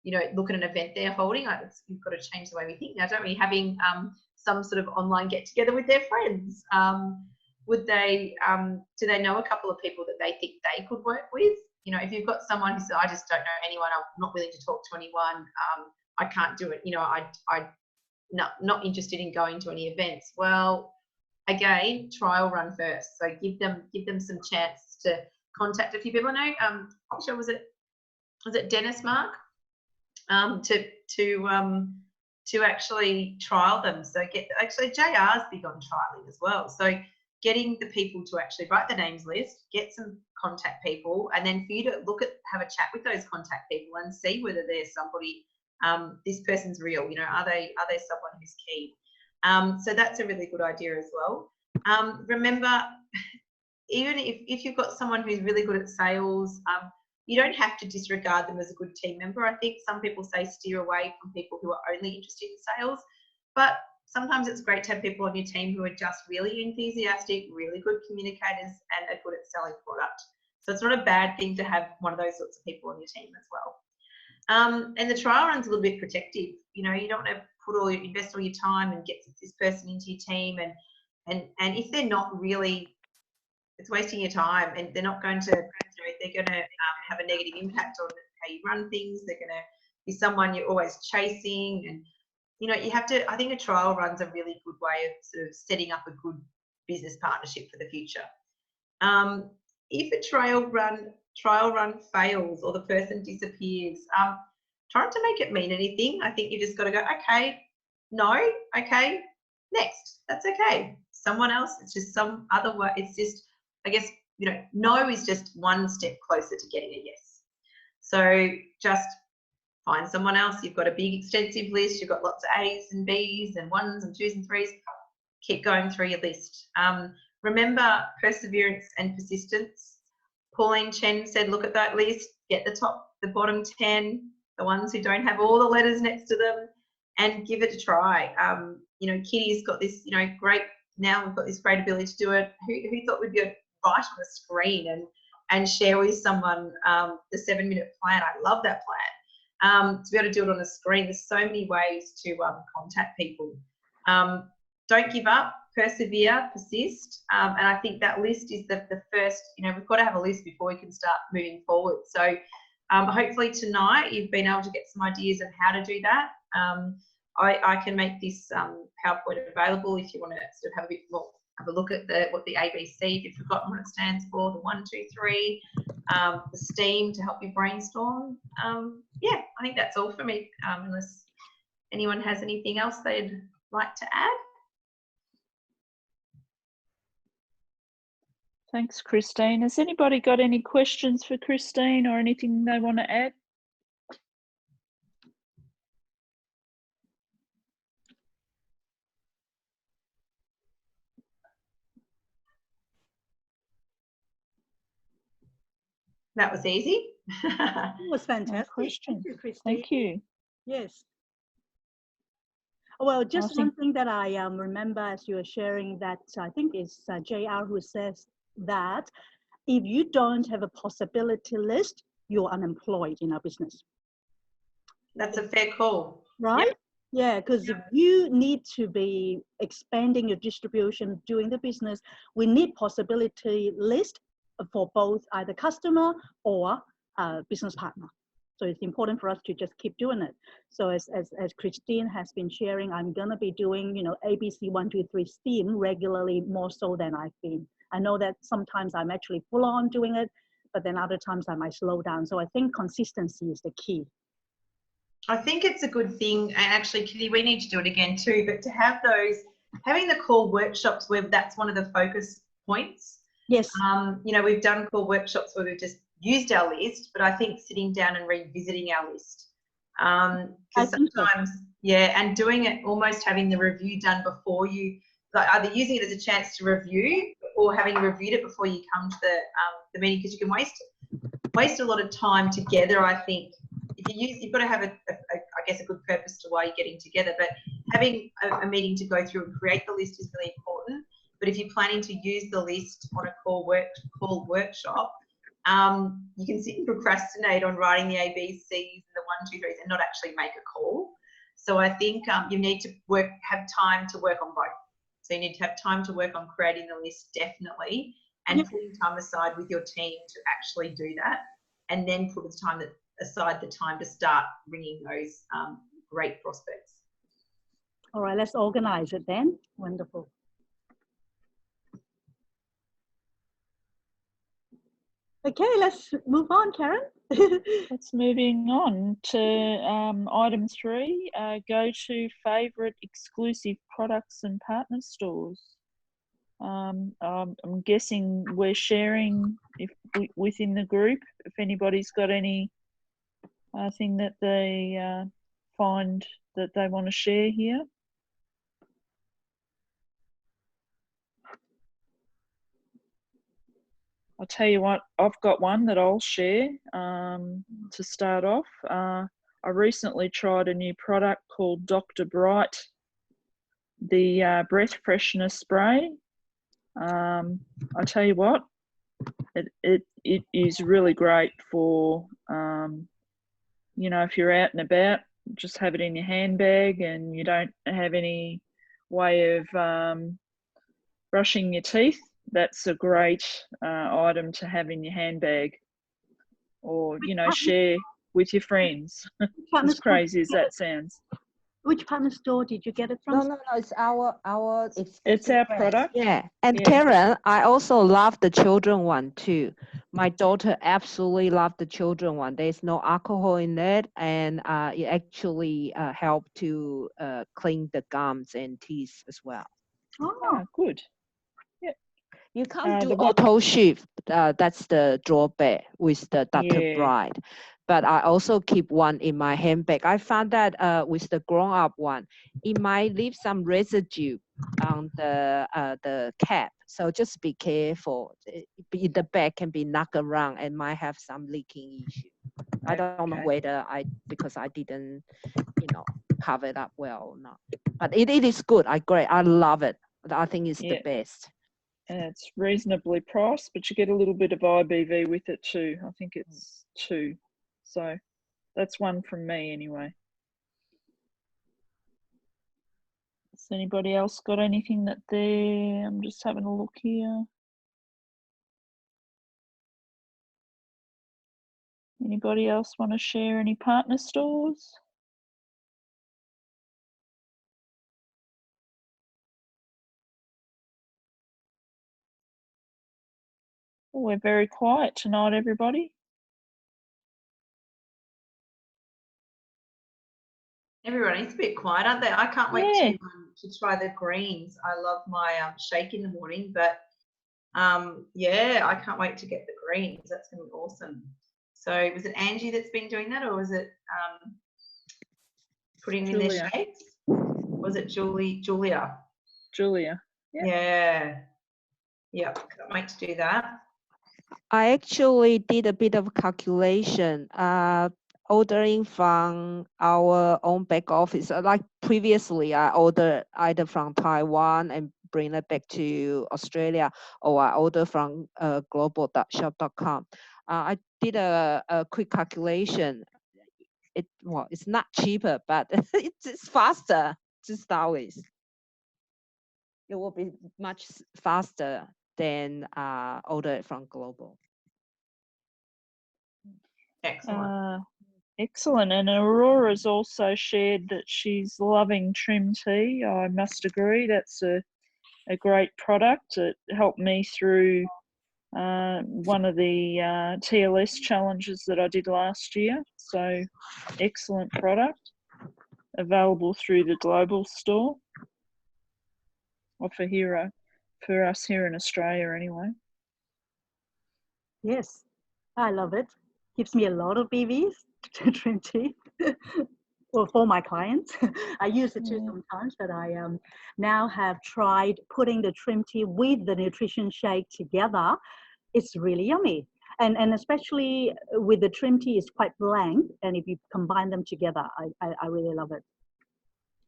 you know, look at an event they're holding. Like, you've got to change the way we think now, don't we? Having some sort of online get together with their friends. Would they, do they know a couple of people that they think they could work with? You know, if you've got someone who says, I just don't know anyone, I'm not willing to talk to anyone, I can't do it, you know, I'm not interested in going to any events. Well, again, trial run first. So give them some chance to contact a few people. I know, sure, was it Dennis, Mark? To actually trial them. So actually JR's big on trialing as well. So getting the people to actually write the names list, get some contact people, and then for you to have a chat with those contact people and see whether there's somebody, this person's real, you know, are they someone who's keen? So that's a really good idea as well. Remember, even if you've got someone who's really good at sales, you don't have to disregard them as a good team member. I think some people say steer away from people who are only interested in sales, but sometimes it's great to have people on your team who are just really enthusiastic, really good communicators, and are good at selling product. So it's not a bad thing to have one of those sorts of people on your team as well. And the trial run's a little bit protective. You know, you don't want to invest all your time and get this person into your team, and if they're not really, it's wasting your time, and they're not going to, you know, they're going to have a negative impact on how you run things. They're going to be someone you're always chasing, and you know, you have to, I think a trial run's a really good way of sort of setting up a good business partnership for the future. If a trial run fails or the person disappears, try not to make it mean anything. I think you just got to go, okay, no, okay, next, that's okay. Someone else, it's just some other way. It's just, I guess, you know, no is just one step closer to getting a yes. So just find someone else. You've got a big extensive list. You've got lots of A's and B's and 1s and 2s and 3s. Keep going through your list. Remember perseverance and persistence. Pauline Chen said, look at that list, get the bottom 10, the ones who don't have all the letters next to them, and give it a try. You know, Kitty's got this, you know, great, now we've got this great ability to do it. Who thought we'd be right on the screen and share with someone the 7-minute plan? I love that plan. To be able to do it on a screen, there's so many ways to contact people. Don't give up, persevere, persist, and I think that list is the first, you know, we've got to have a list before we can start moving forward. So hopefully tonight you've been able to get some ideas of how to do that. I can make this PowerPoint available if you want to sort of have a look at what the ABC, if you've forgotten what it stands for, the 1, 2, 3, the STEAM to help you brainstorm. Yeah, I think that's all for me, unless anyone has anything else they'd like to add. Thanks, Christine. Has anybody got any questions for Christine or anything they want to add? That was easy. It was fantastic. Question. Thank you, Christine. Thank you. Yes. Well, just one thing that I remember as you were sharing that I think it's JR who says that if you don't have a possibility list, you're unemployed in our business. That's a fair call. Right? Yep. Yeah, because if you need to be expanding your distribution, doing the business, we need possibility list for both either customer or business partner. So it's important for us to just keep doing it. So as Christine has been sharing, I'm gonna be doing, you know, ABC 1, 2, 3 STEAM regularly, more so than I've been. I know that sometimes I'm actually full on doing it, but then other times I might slow down. So I think consistency is the key. I think it's a good thing, and actually, Kitty, we need to do it again too, but to have having the core workshops where that's one of the focus points. Yes. You know, we've done core workshops where we've just used our list, but I think sitting down and revisiting our list. Because sometimes, yeah, and doing it, almost having the review done before you, like either using it as a chance to review or having reviewed it before you come to the meeting, because you can waste a lot of time together, I think. You've got to have I guess a good purpose to why you're getting together, but having a meeting to go through and create the list is really important. But if you're planning to use the list on a core workshop, you can sit and procrastinate on writing the ABCs and the 1, 2, 3s and not actually make a call. So I think you need to have time to work on both. So you need to have time to work on creating the list, definitely, and putting time aside with your team to actually do that, and then put aside the time to start ringing those great prospects. All right, let's organize it then. Wonderful. Okay, let's move on, Karen. Let's moving on to item 3, go to favourite exclusive products and partner stores. I'm guessing we're sharing within the group, if anybody's got any thing that they find that they want to share here. I'll tell you what, I've got one that I'll share to start off. I recently tried a new product called Dr. Bright, the breath freshener spray. I tell you what, it is really great for, you know, if you're out and about, just have it in your handbag and you don't have any way of brushing your teeth. That's a great item to have in your handbag, or, you know, share with your friends. As crazy as that sounds. Which partner store did you get it from? No, it's our It's our brand. product. Yeah, and Yeah. Karen, I also love the children one too. My daughter absolutely loved the children one. There's no alcohol in it, and it actually help to clean the gums and teeth as well. Oh, Good. You can't do the one- auto shift. That's the drawback with the Dr. Yeah. Bright. But I also keep one in my handbag. I found that with the grown-up one, it might leave some residue on the cap. So just be careful. The bag can be knocked around and might have some leaking issue. I don't know whether because I didn't, you know, cover it up well or not. But it is good. I love it. I think it's the best. It's reasonably priced, but you get a little bit of IBV with it too. I think it's 2. So that's one from me anyway. Has anybody else got anything that I'm just having a look here. Anybody else want to share any partner stores? Oh, we're very quiet tonight, everybody. Everybody's a bit quiet, aren't they? I can't wait to try the greens. I love my shake in the morning, but yeah, I can't wait to get the greens. That's going to be awesome. So was it Angie that's been doing that, or was it putting in their shakes? Was it Julia? Julia. Yeah. Can't wait to do that. I actually did a bit of calculation, ordering from our own back office. Like previously, I ordered either from Taiwan and bring it back to Australia, or I order from global.shop.com. I did a quick calculation. It's not cheaper, but it's faster to start with. It will be much faster than order from Global. Excellent. Excellent. And Aurora's also shared that she's loving Trim Tea. I must agree, that's a great product. It helped me through one of the TLS challenges that I did last year. So excellent product, available through the global store, or for us here in Australia anyway. yes, I love it. Gives me a lot of BVs to Trim Tea. Well, for my clients, I use it too sometimes, but I now have tried putting the Trim Tea with the nutrition shake together. It's really yummy. And especially with the Trim Tea, it's quite bland. And if you combine them together, I really love it.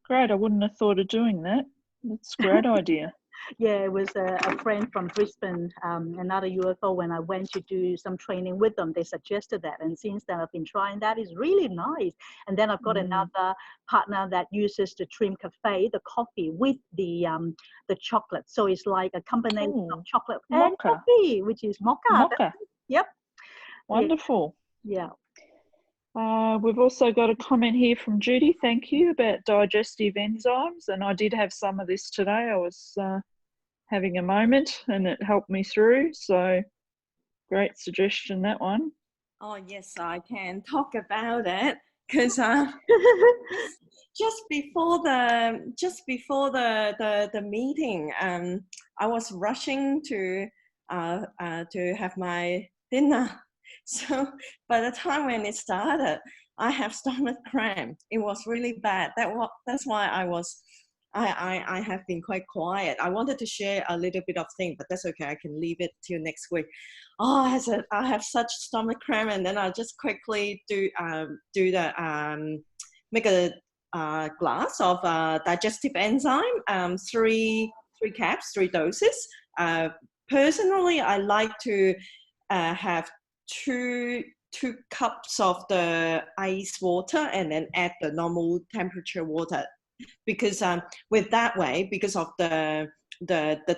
Great. I wouldn't have thought of doing that. That's a great idea. Yeah, it was a friend from Brisbane, another UFO. When I went to do some training with them, they suggested that, and since then I've been trying that. It's really nice. And then I've got another partner that uses the Trim Cafe, the coffee with the chocolate. So it's like a combination of chocolate and Mocha. coffee, which is mocha. Mocha. Yep. Wonderful. Yeah. We've also got a comment here from Judy, thank you, about digestive enzymes. And I did have some of this today. I was having a moment and it helped me through. So great suggestion, that one. Oh, yes, I can talk about it because just before the meeting, I was rushing to have my dinner. So by the time when it started, I have stomach cramp. It was really bad. That's why I have been quite quiet. I wanted to share a little bit of thing, but that's okay. I can leave it till next week. Oh, I said I have such stomach cramp, and then I'll just quickly make a glass of digestive enzyme, three caps, 3 doses. Personally, I like to have two cups of the ice water and then add the normal temperature water, because with that way, because of the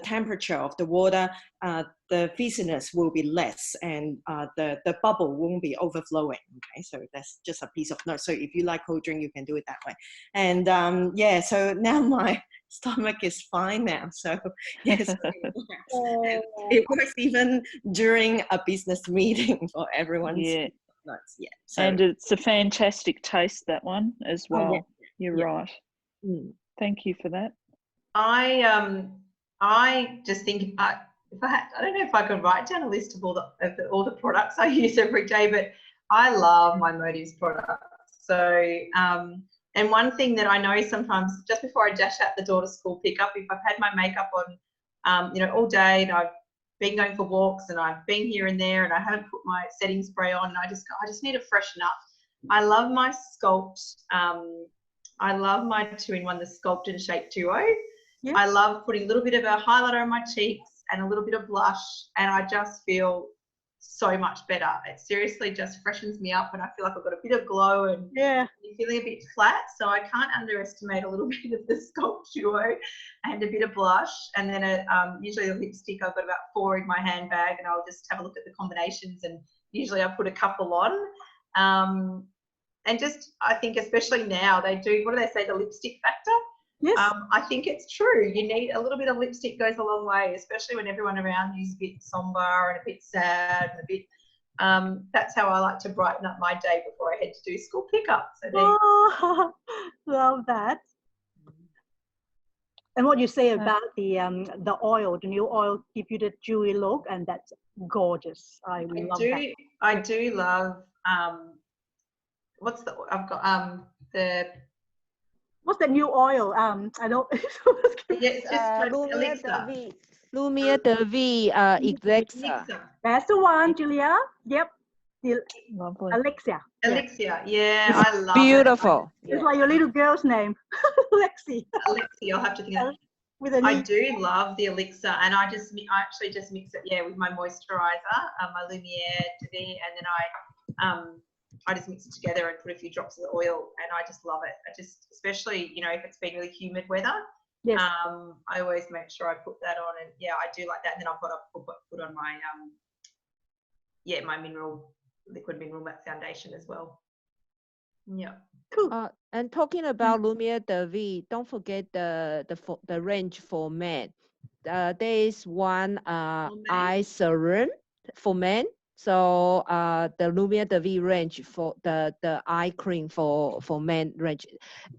temperature of the water, the fizziness will be less, and the bubble won't be overflowing. Okay, so that's just a piece of note. So if you like cold drink, you can do it that way. And yeah, so now my stomach is fine now. So yes, it works even during a business meeting for everyone's notes. Yeah, so, and it's a fantastic taste, that one as well. Oh, yeah. You're right. Thank you for that. I just think I don't know if I could write down a list of all the products I use every day, but I love my Motives products. So and one thing that I know, sometimes just before I dash out the door to school pickup, if I've had my makeup on you know, all day, and I've been going for walks and I've been here and there and I haven't put my setting spray on, and I just need to freshen up. I love my Sculpt. I love my 2-in-1, the Sculpt and Shape Duo. Yes. I love putting a little bit of a highlighter on my cheeks and a little bit of blush, and I just feel so much better. It seriously just freshens me up, and I feel like I've got a bit of glow and you're feeling a bit flat. So I can't underestimate a little bit of the Sculpt Duo and a bit of blush. And then usually a lipstick, I've got about 4 in my handbag, and I'll just have a look at the combinations, and usually I put a couple on. And just, I think especially now, they do, what do they say, the lipstick factor? Yes. I think it's true. You need a little bit of lipstick, goes a long way, especially when everyone around you is a bit somber and a bit sad and a bit, that's how I like to brighten up my day before I head to do school pickup. So love that. And what you say about the oil, the new oil give you the dewy look, and that's gorgeous. I love that. I do love, what's the new oil? I don't. Yes, just Lumiere de Vie Elixir. That's the one, Julia. Yep. Lovely. Alexia. Alexia. Yeah, I love beautiful. it. It's like your little girl's name, Lexi. Alexia. I'll have to think of that. I do love the Elixir, and I actually just mix it, with my moisturizer, my Lumiere de Vie, and then I just mix it together and put a few drops of the oil, and I just love it. Especially, you know, if it's been really humid weather, yes. I always make sure I put that on, and I do like that. And then I've got to put on my my liquid mineral matte foundation as well. Yeah, cool. And talking about Lumiere de Vie, don't forget the range for men. There is one eye serum for men. So the Lumiere de Vie range for the eye cream for men range,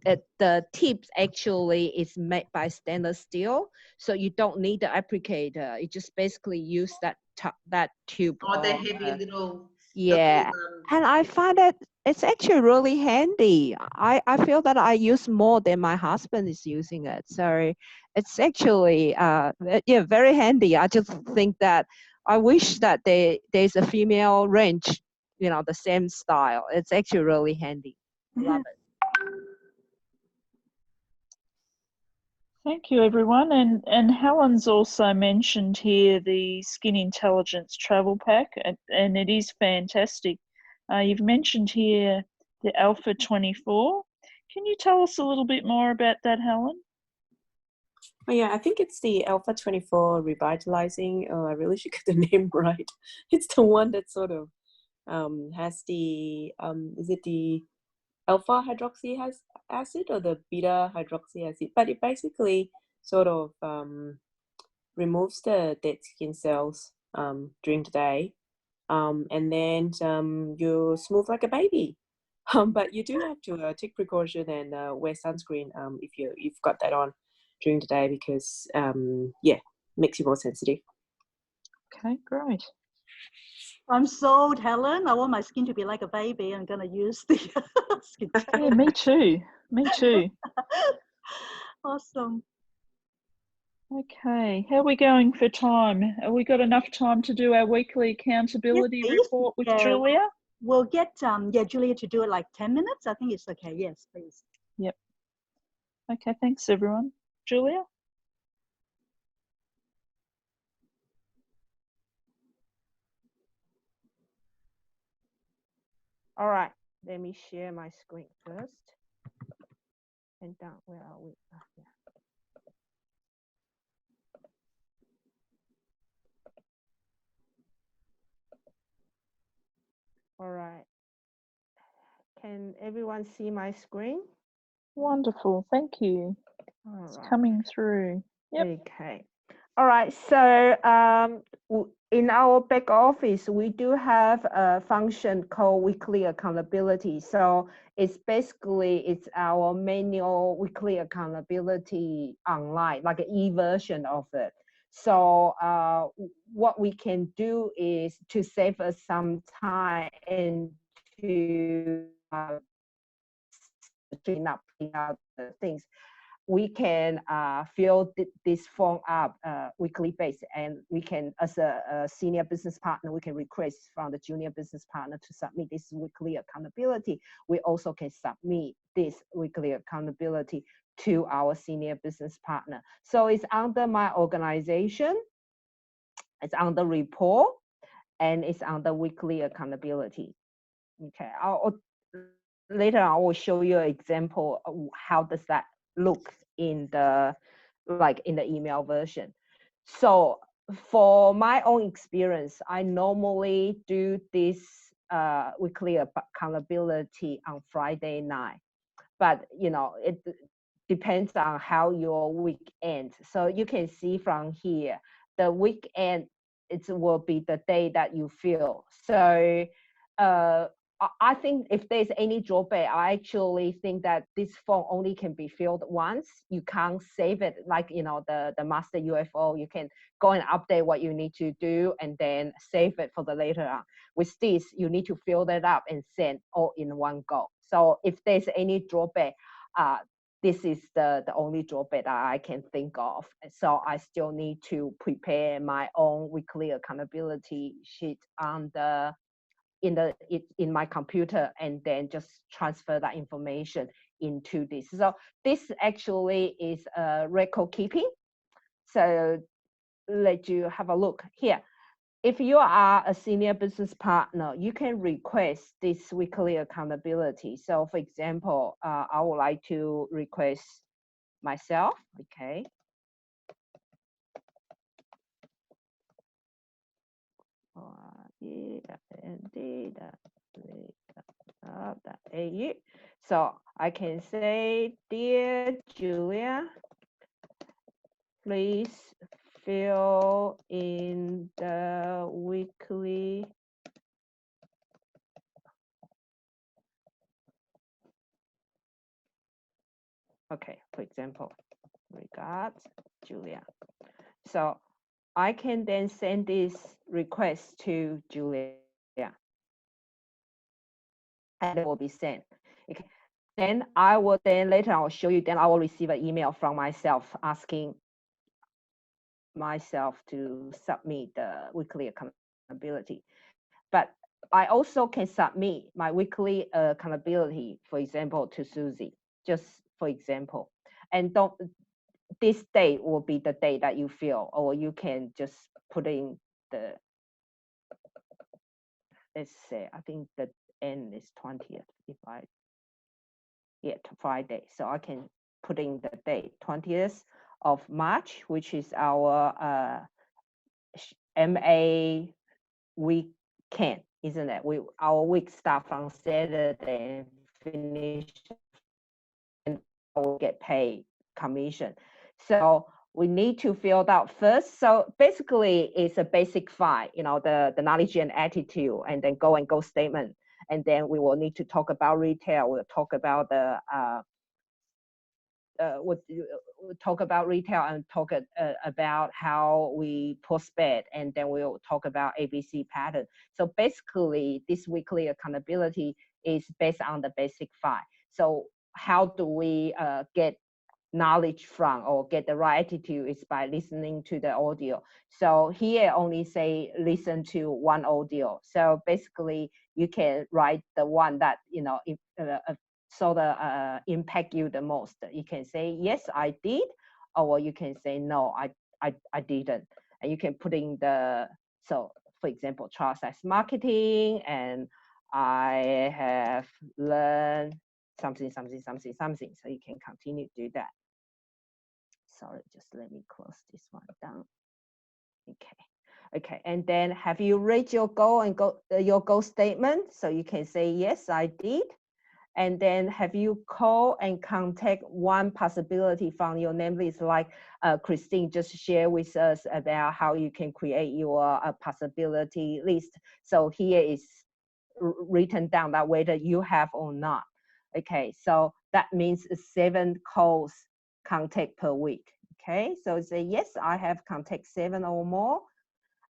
the tip actually is made by stainless steel, so you don't need the applicator. You just basically use that tube. Oh, they're heavy little. Yeah, and I find that it's actually really handy. I feel that I use more than my husband is using it, so it's actually very handy. I just think that I wish that there's a female range, you know, the same style. It's actually really handy. Love it. Thank you, everyone. And Helen's also mentioned here the Skin Intelligence Travel Pack, and it is fantastic. You've mentioned here the Alpha 24. Can you tell us a little bit more about that, Helen? Oh yeah, I think it's the Alpha 24 Revitalizing. Oh, I really should get the name right. It's the one that sort of has the is it the alpha hydroxy acid or the beta hydroxy acid? But it basically sort of removes the dead skin cells during the day, and then you smooth like a baby. But you do have to take precaution and wear sunscreen if you've got that on during the day, because yeah, makes you more sensitive. Okay, great. I'm sold, Helen. I want my skin to be like a baby. I'm going to use the skin. Yeah, me too. Me too. Awesome. Okay, how are we going for time? Have we got enough time to do our weekly accountability Yes, report with yeah, Julia? We'll get Julia to do it like 10 minutes. I think it's okay. Yes, please. Yep. Okay, thanks everyone. Julia? All right, let me share my screen first. And down, where are we? Oh, yeah. All right. Can everyone see my screen? Wonderful, thank you. All It's right. coming through. Yep. Okay. All right. So in our back office, we do have a function called weekly accountability. So it's our manual weekly accountability online, like an e-version of it. So what we can do is to save us some time and to clean up the things. We can fill this form up weekly basis, and we can, as a senior business partner, we can request from the junior business partner to submit this weekly accountability. We also can submit this weekly accountability to our senior business partner. So it's under my organization, it's under report, and it's under weekly accountability. Okay, later I will show you an example of how does that look in the email version. So for my own experience, I normally do this weekly accountability on Friday night, but it depends on how your week ends. So you can see from here, the weekend, it will be the day that you feel. So I think if there's any drawback, I actually think that this form only can be filled once. You can't save it like, the master UFO. You can go and update what you need to do and then save it for the later on. With this, you need to fill that up and send all in one go. So if there's any drawback, this is the only drawback that I can think of. So I still need to prepare my own weekly accountability sheet in my computer, and then just transfer that information into this. So this actually is record keeping. So let you have a look here. If you are a senior business partner, you can request this weekly accountability. So for example, I would like to request myself, okay. So I can say, dear Julia, please fill in the weekly for example, regards, Julia. So I can then send this request to Julia, and it will be sent. Okay. Then later I'll show you, then I will receive an email from myself asking myself to submit the weekly accountability. But I also can submit my weekly accountability, for example, to Susie, just for example. And this date will be the date that you feel, or you can just put in the, let's say, I think the end is 20th, if I, yeah, Friday. So I can put in the date, 20th of March, which is our MA weekend, isn't it? Our week start from Saturday and finish, and we'll get paid commission. So we need to fill out first. So basically it's a basic 5, you know, the knowledge and attitude, and then go statement. And then we will need to talk about retail. We'll talk about the, we'll talk about retail and talk about how we prospect, and then we'll talk about ABC pattern. So basically this weekly accountability is based on the basic 5. So how do we get knowledge from or get the right attitude is by listening to the audio. So here only say listen to one audio. So basically you can write the one that, you know, if, sort of impact you the most. You can say yes I did, or you can say no I didn't, and you can put in the, so for example, trial size marketing, and I have learned something. So you can continue to do that. Sorry, just let me close this one down. Okay, and then have you read your goal and your goal statement? So you can say yes I did. And then have you call and contact one possibility from your name list, like Christine just shared with us about how you can create your possibility list. So here is written down that whether you have or not. Okay, so that means 7 calls contact per week. Okay, so say yes, I have contact 7 or more,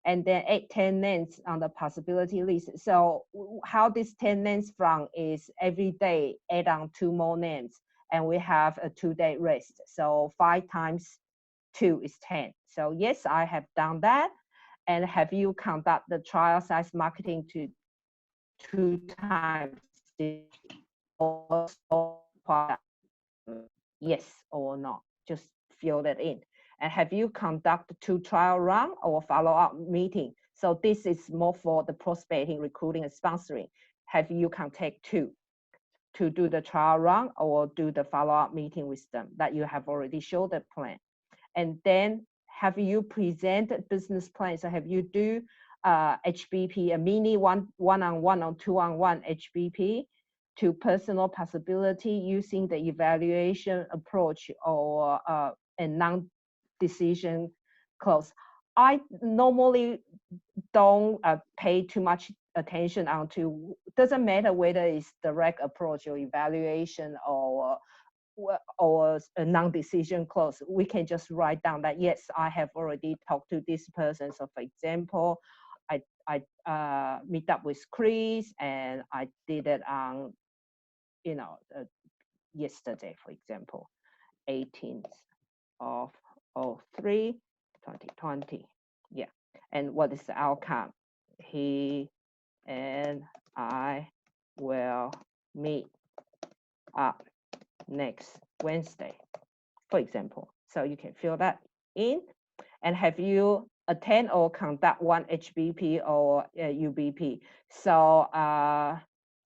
and then 8-10 names on the possibility list. So how this 10 names from is every day add on 2 more names, and we have a 2-day rest. So 5 times 2 is 10. So yes, I have done that. And have you conduct the trial size marketing to 2 times? Yes or no, just fill that in. And have you conduct 2 trial run or follow-up meeting? So this is more for the prospecting, recruiting, and sponsoring. Have you contact 2 to do the trial run or do the follow-up meeting with them that you have already showed the plan? And then have you presented business plan? So have you do HBP, a mini one-on-one or 2-on-1 HBP to personal possibility using the evaluation approach or a non-decision clause? I normally don't pay too much attention onto, doesn't matter whether it's direct approach or evaluation or a non-decision clause. We can just write down that, yes, I have already talked to this person. So for example, I meet up with Chris and I did it on, you know, yesterday, for example, 18th of 03, 2020. Yeah. And what is the outcome? He and I will meet up next Wednesday, for example. So you can fill that in. And have you attend or conduct one HBP or UBP? So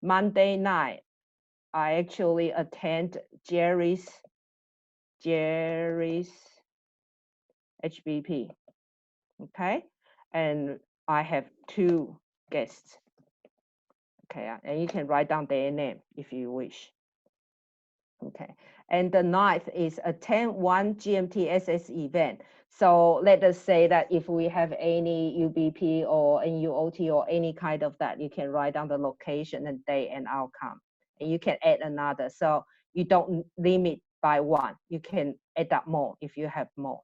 Monday night, I actually attend Jerry's HBP, okay? And I have 2 guests, okay? And you can write down their name if you wish. Okay, and the 9th is attend one GMTSS event. So let us say that if we have any UBP or NUOT or any kind of that, you can write down the location and date and outcome. And you can add another. So you don't limit by 1. You can add up more if you have more.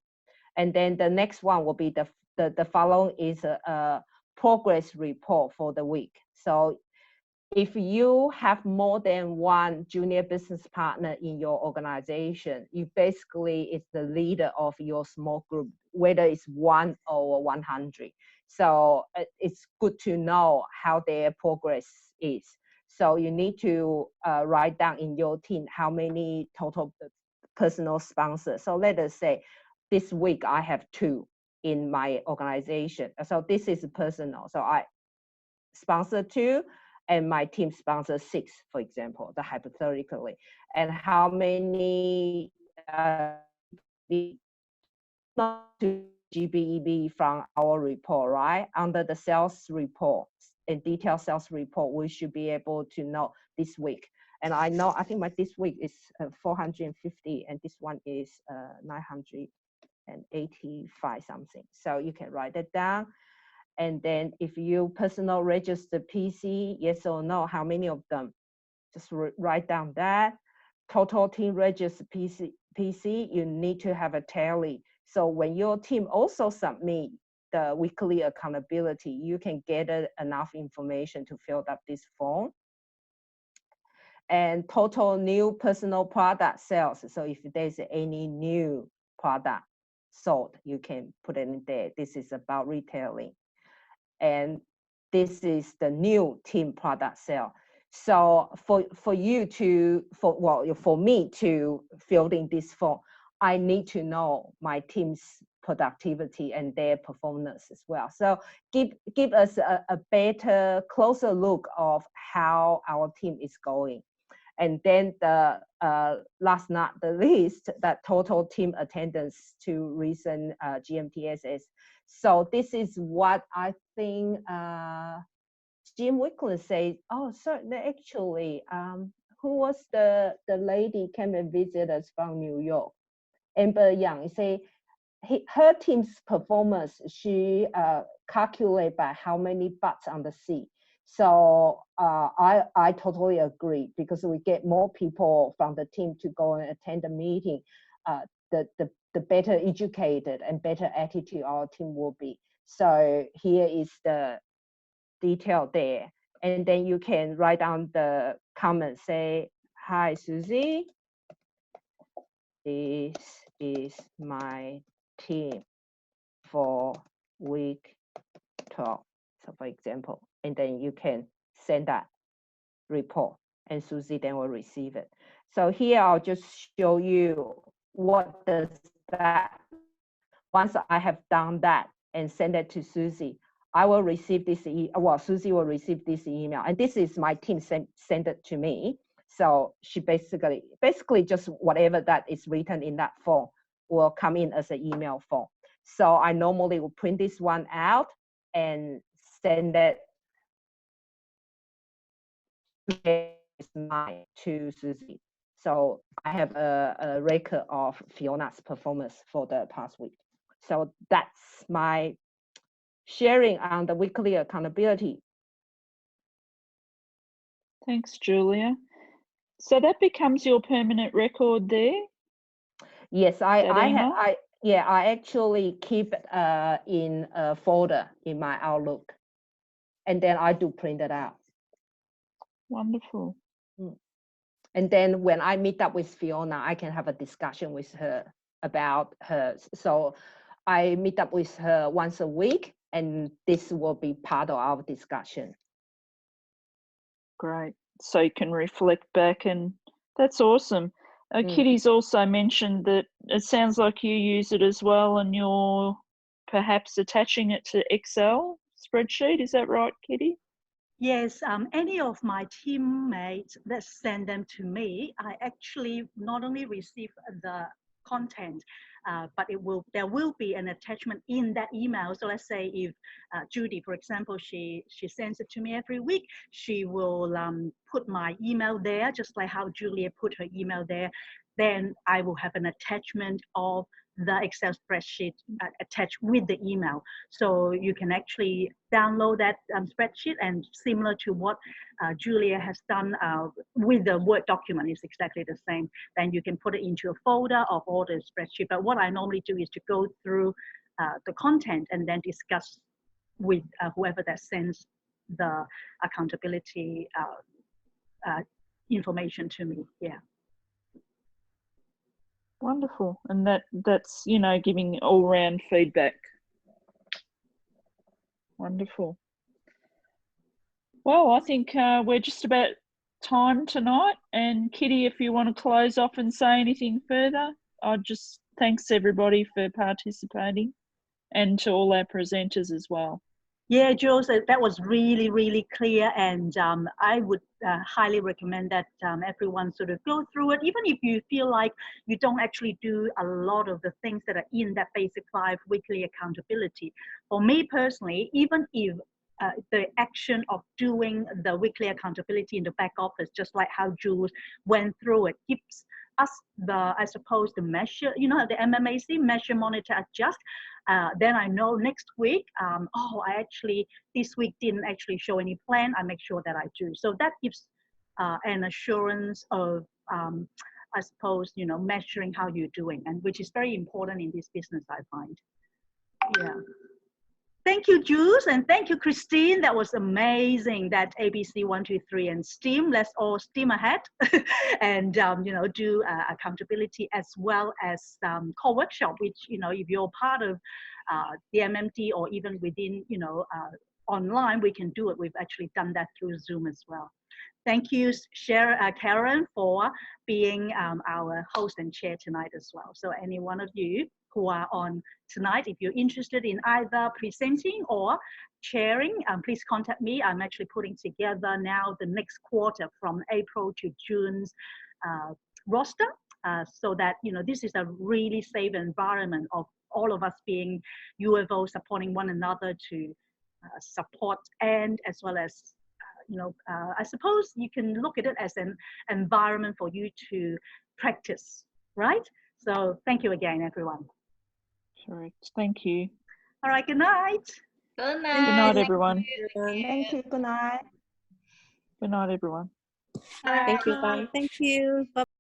And then the next one will be the following is a progress report for the week. So if you have more than 1 junior business partner in your organization, you basically is the leader of your small group, whether it's 1 or 100. So it's good to know how their progress is. So you need to write down in your team how many total personal sponsor. So let us say this week I have 2 in my organization. So this is personal. So I sponsor 2 and my team sponsors 6, for example, the hypothetically. And how many to GBEB from our report, right? Under the sales report and detailed sales report, we should be able to know this week. And I know, I think this week is 450 and this one is 985 something. So you can write it down. And then if you personal register PC, yes or no, how many of them? Just write down that. Total team register PC, you need to have a tally. So when your team also submit the weekly accountability, you can get enough information to fill up this form. And total new personal product sales. So if there's any new product sold, you can put it in there. This is about retailing. And this is the new team product sale. So for me to fill in this form, I need to know my team's productivity and their performance as well. So give us a better, closer look of how our team is going. And then the last not the least, that total team attendance to recent GMTSS. So this is what I think Jim Wickler says. Oh, certainly, actually, who was the lady came and visit us from New York? Amber Young. Say her team's performance, she calculate by how many butts on the seat. So I totally agree, because we get more people from the team to go and attend the meeting, the better educated and better attitude our team will be. So here is the detail there. And then you can write down the comment, say, hi, Susie. This is my team for week 12. So for example, and then you can send that report and Susie then will receive it. So here I'll just show you what does that, once I have done that and send it to Susie, I will receive this, Susie will receive this email. And this is my team send it to me. So she basically just whatever that is written in that form will come in as an email form. So I normally will print this one out and send it to Susie. So I have a record of Fiona's performance for the past week. So that's my sharing on the weekly accountability. Thanks, Julia. So that becomes your permanent record there? Yes, I actually keep in a folder in my Outlook, and then I do print it out. Wonderful. And then when I meet up with Fiona, I can have a discussion with her about her. So I meet up with her once a week, and this will be part of our discussion. Great. So you can reflect back, and that's awesome. Kitty's also mentioned that it sounds like you use it as well, and you're perhaps attaching it to Excel spreadsheet. Is that right, Kitty? Yes, any of my teammates that send them to me, I actually not only receive the content, but there will be an attachment in that email. So let's say if Judy, for example, she sends it to me every week, she will put my email there, just like how Julia put her email there. Then I will have an attachment of the Excel spreadsheet attached with the email. So you can actually download that spreadsheet, and similar to what Julia has done with the Word document, is exactly the same. Then you can put it into a folder of all the spreadsheet. But what I normally do is to go through the content and then discuss with whoever that sends the accountability information to me. Yeah. Wonderful. And that's, you know, giving all-round feedback. Wonderful. Well, I think we're just about time tonight. And Kitty, if you want to close off and say anything further, thanks everybody for participating, and to all our presenters as well. Yeah, Jules, that was really, really clear, and I would highly recommend that everyone sort of go through it, even if you feel like you don't actually do a lot of the things that are in that Basic 5 weekly accountability. For me personally, even if the action of doing the weekly accountability in the back office, just like how Jules went through it, keeps us I suppose, the measure, the MMAC, measure, monitor, adjust. Then I know next week, this week didn't actually show any plan. I make sure that I do. So that gives an assurance of, I suppose, measuring how you're doing, and which is very important in this business, I find. Yeah. Thank you, Jules, and thank you, Christine. That was amazing. That ABC 1, 2, 3 and STEAM. Let's all steam ahead, and do accountability as well as core workshop. Which if you're part of the MMT or even within online, we can do it. We've actually done that through Zoom as well. Thank you, Karen, for being our host and chair tonight as well. So any one of you who are on tonight, if you're interested in either presenting or chairing, please contact me. I'm actually putting together now the next quarter from April to June's roster, so that this is a really safe environment of all of us being UFO, supporting one another to support, and as well as I suppose you can look at it as an environment for you to practice, right? So thank you again, everyone. Correct. Thank you. All right, good night. Good night. Good night, everyone. Thank you. Good night. Good night, everyone. Thank you. Bye. Thank you. Bye.